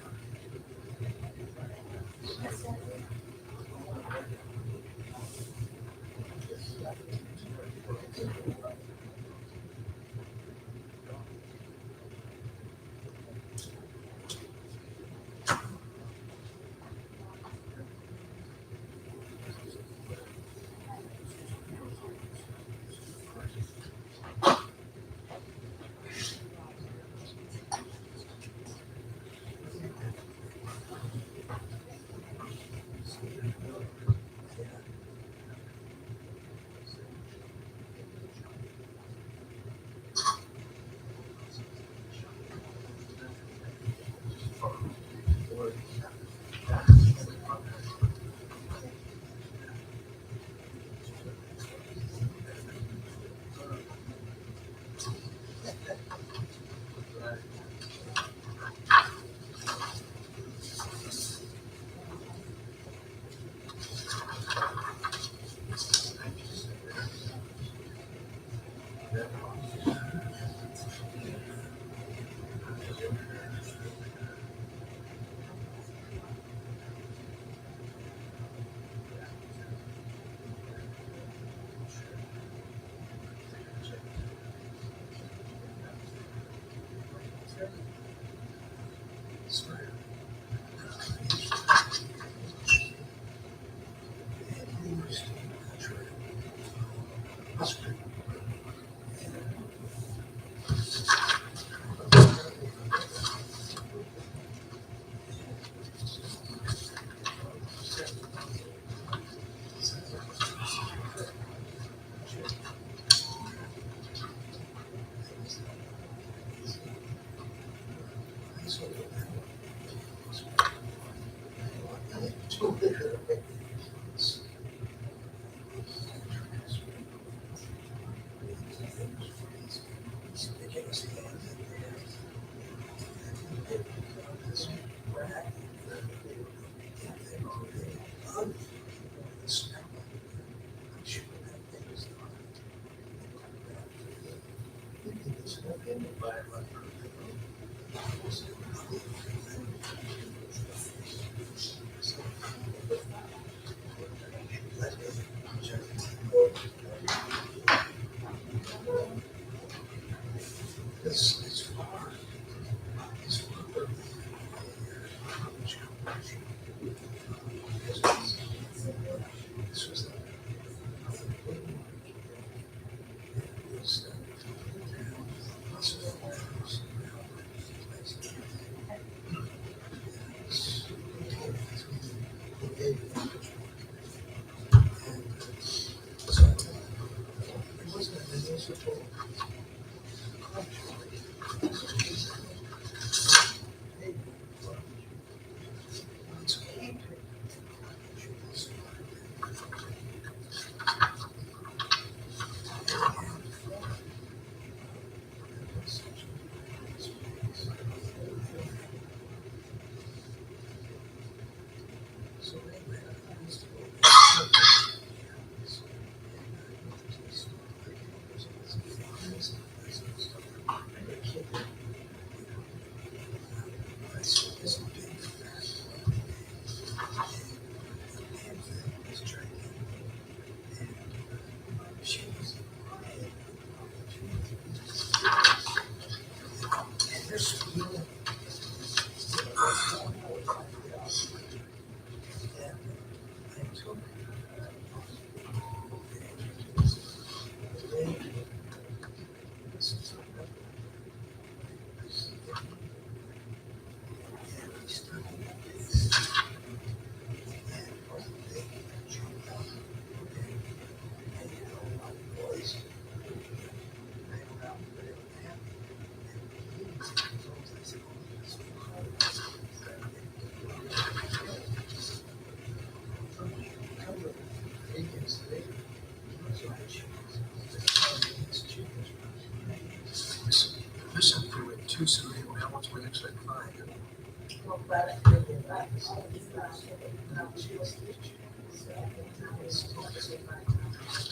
This is doing two, so now what's we actually find?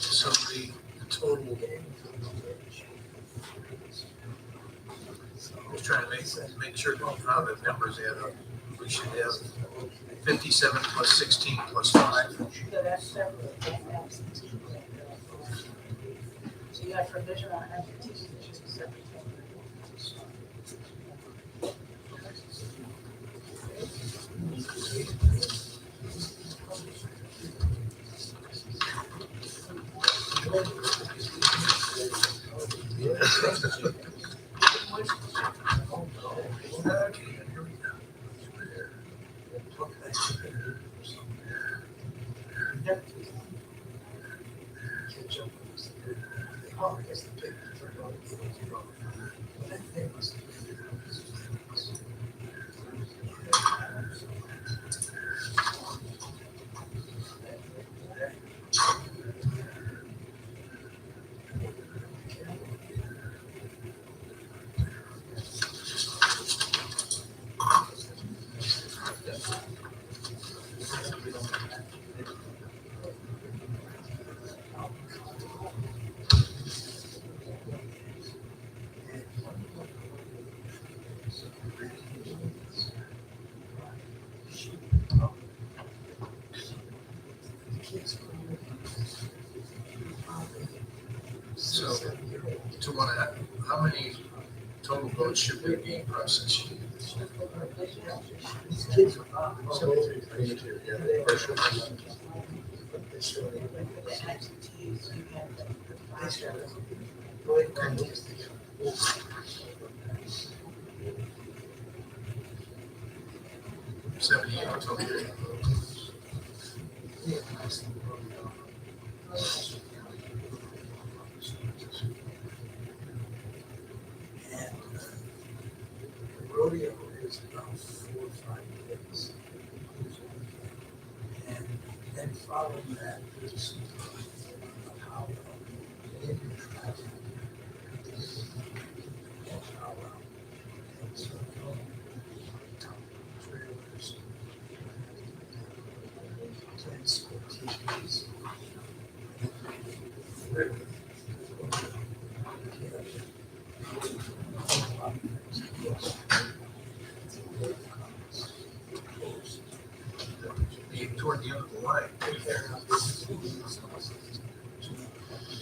So the total. Just trying to make sure that how the numbers add up. We should have 57 plus 16 plus 5. So you got provisional and absentee. So, to what, how many total votes should we be processing? $78 total. Rodeo is about 4 or 5 days. And then following that, there's how behavior traffic. And how, and so, trailers, tents, TVs. Toward the end of the line.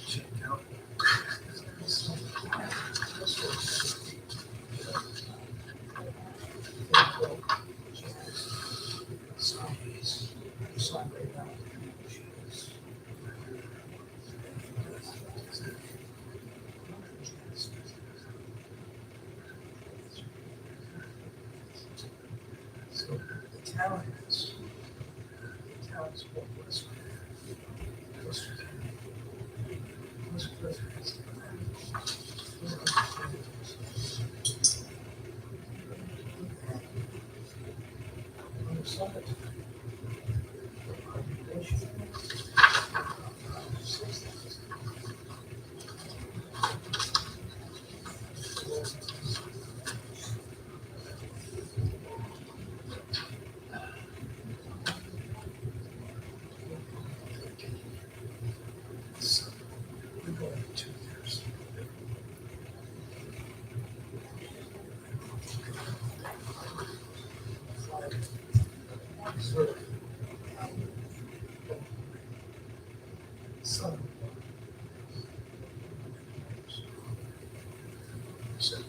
Check out. So the town is, what was. We're going 2 years. Sort of. Some. 7.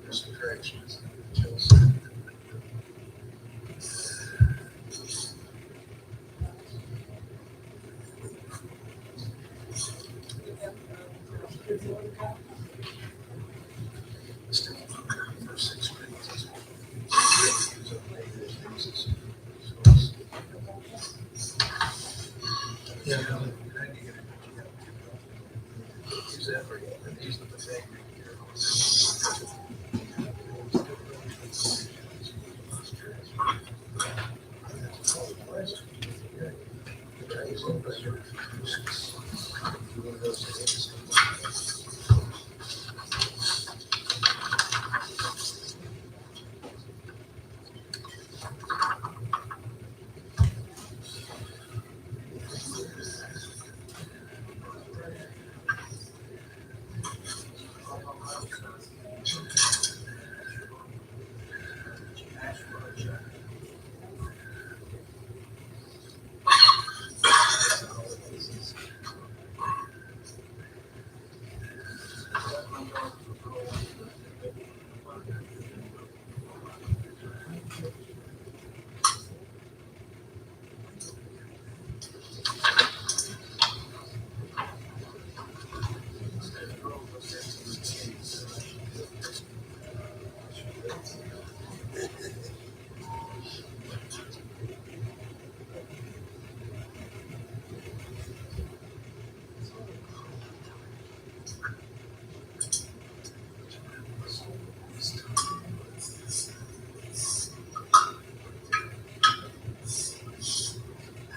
There's some corrections. For 6 grades. Yeah. Use that for, use the thing.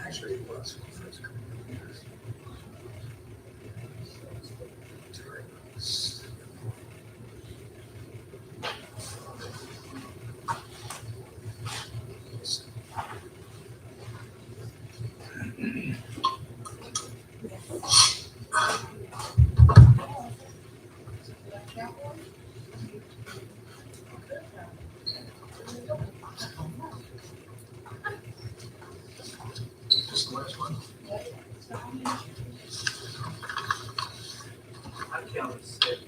Actually, it was for the first couple of years. Just the last one. I counted 6.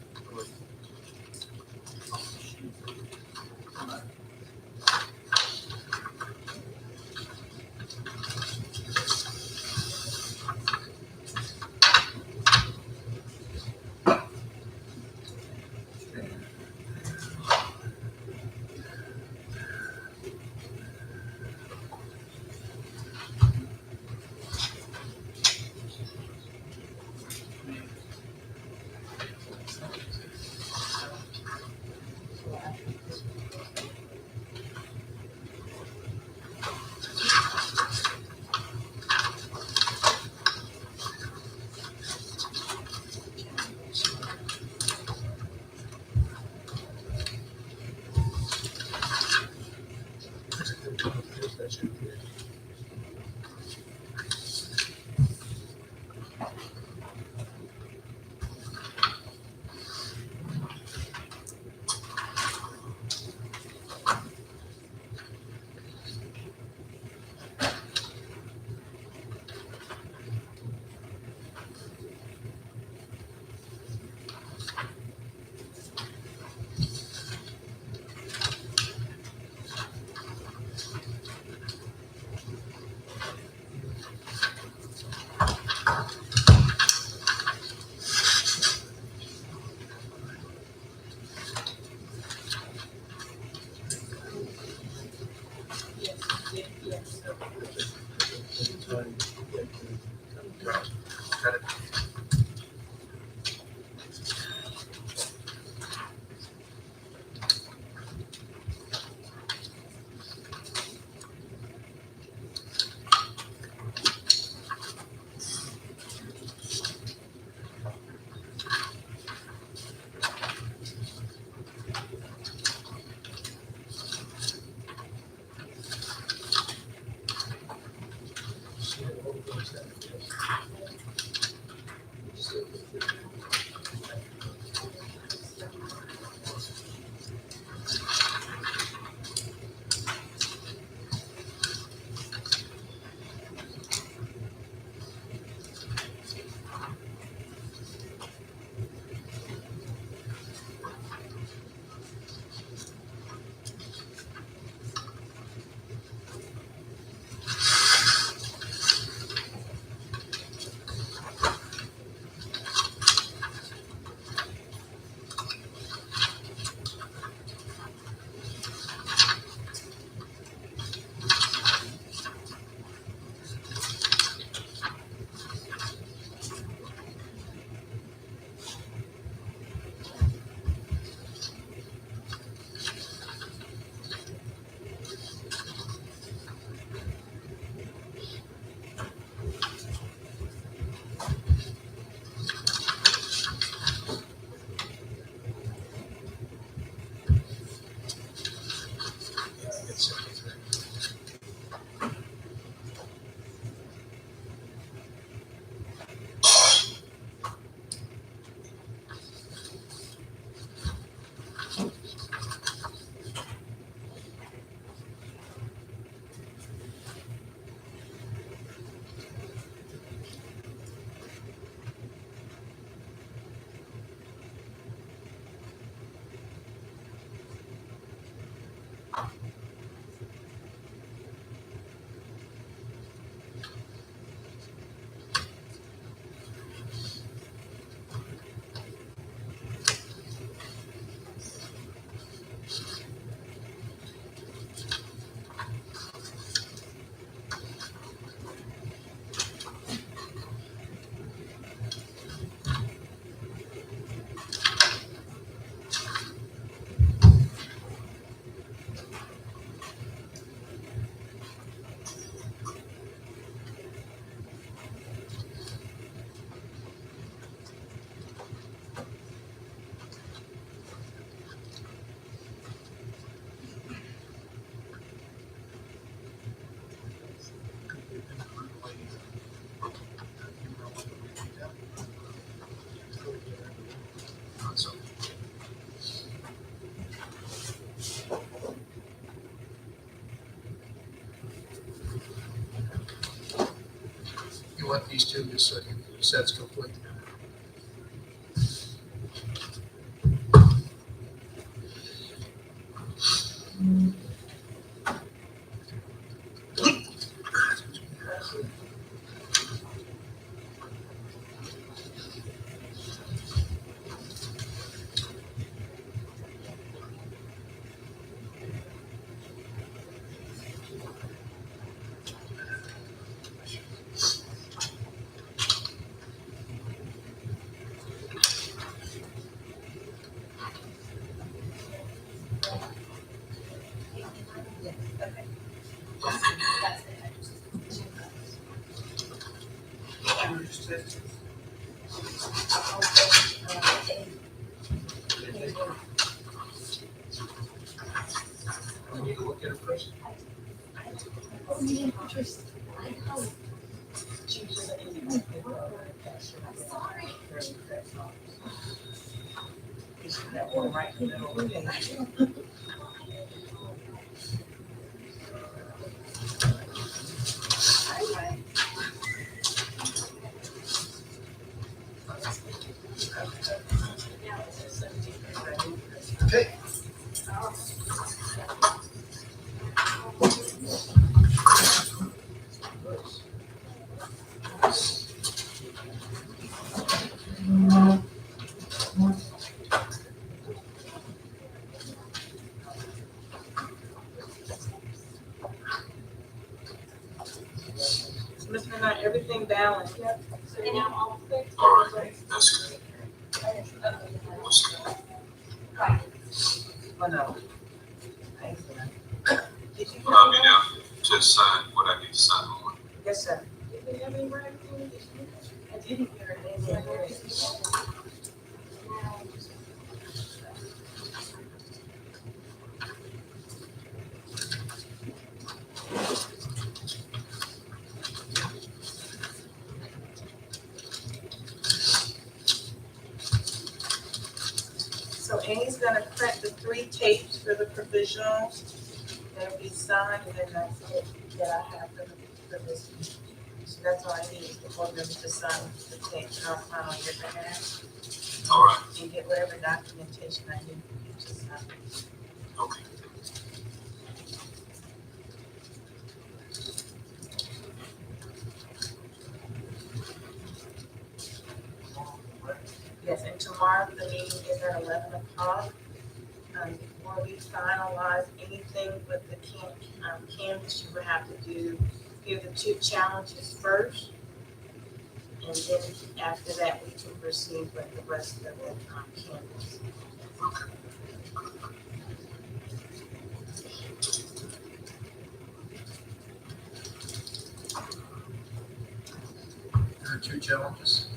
That should be it. Yes. Got it. You want these two just so your sets complete. I need to look at it first. That one right in the middle of the page. Okay. Ms. Bernard, everything balanced. So now I'll fix. All right, that's good. What's that? Oh, no. Did you? Well, I mean, now, just sign what I need to sign on. Yes, sir. Did we have any writing? I didn't hear it. I didn't hear it. So Amy's gonna print the 3 tapes for the provisional. That'll be signed, and then that's it that I have for this. So that's all I need, the board members to sign the tapes, and I'll sign on your behalf All right, and get whatever documentation I need for you to sign. okay. Yes, and tomorrow the meeting is at 11 o'clock. Before we finalize anything with the canvas, you would have to do the 2 challenges first. And then after that, we can proceed with the rest of the canvas. There are 2 challenges.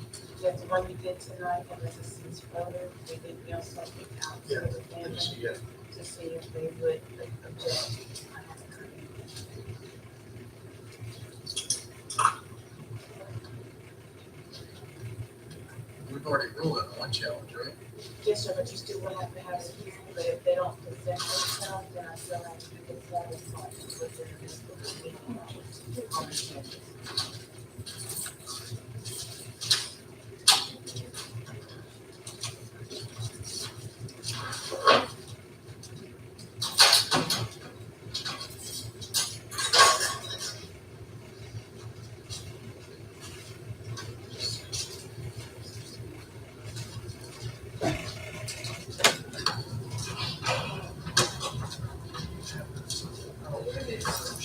That's the one you did tonight, and this is his photo, we did mail something out to the family to see if they would object. We've already ruled on 1 challenge, right? Yes, sir, but you still will have to have a hearing, but if they don't present themselves, then I feel like you can satisfy within the meeting. On the campus.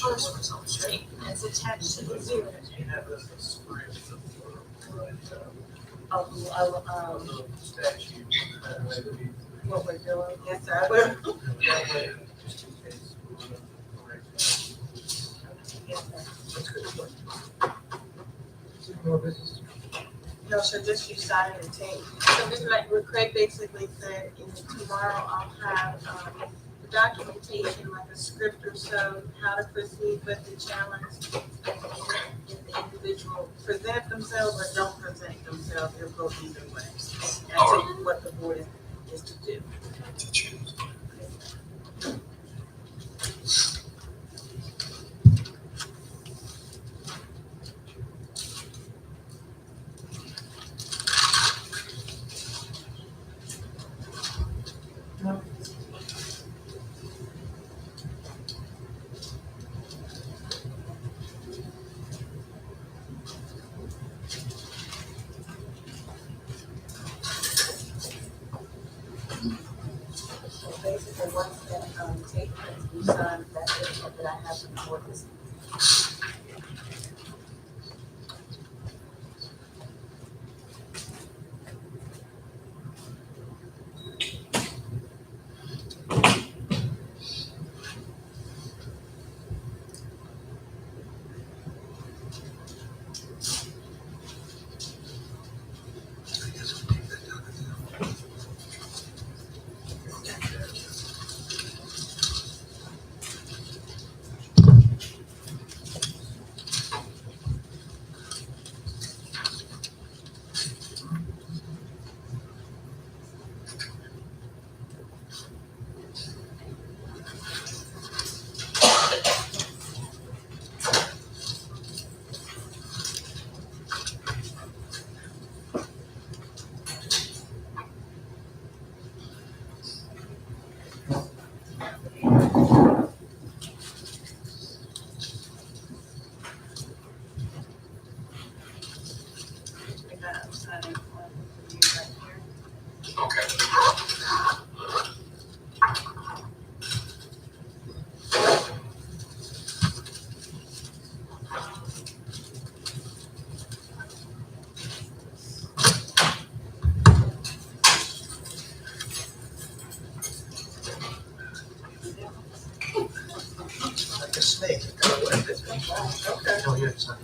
First result sheet is attached to the zero. You have this script Oh, statute. what we're doing, yes, sir, I will. Just in case. Yes, sir. That's good. More business. No, sir, just you signing and tape. So this is like what Craig basically said, tomorrow I'll have, the documentation, like a script or so, how to proceed with the challenge. If the individual present themselves or don't present themselves, they'll go either way. That's what the board is to do. To choose. So basically, once that, tape has been signed, that's it, that I have to report this. take it that way. Okay. Oh, yeah, sorry.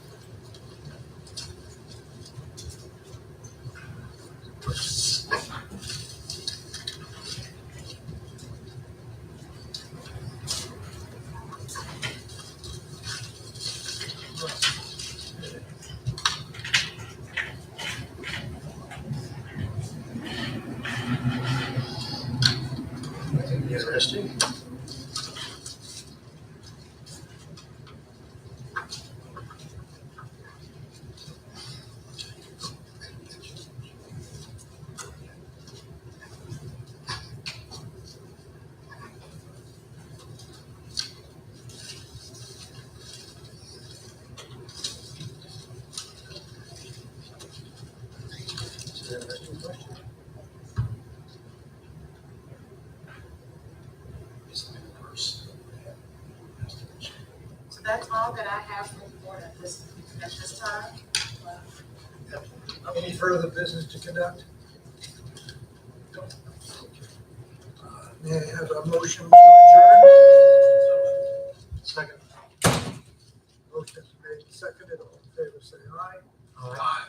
Interesting. It's an interesting question. So that's all that I have for the board at this time. Any further business to conduct? May I have a motion to adjourn? Second. Motion is made and seconded. All in favor, say aye. Aye.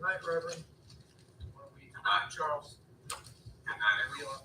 Night, Reverend. Good night, Charles. Good night, everyone.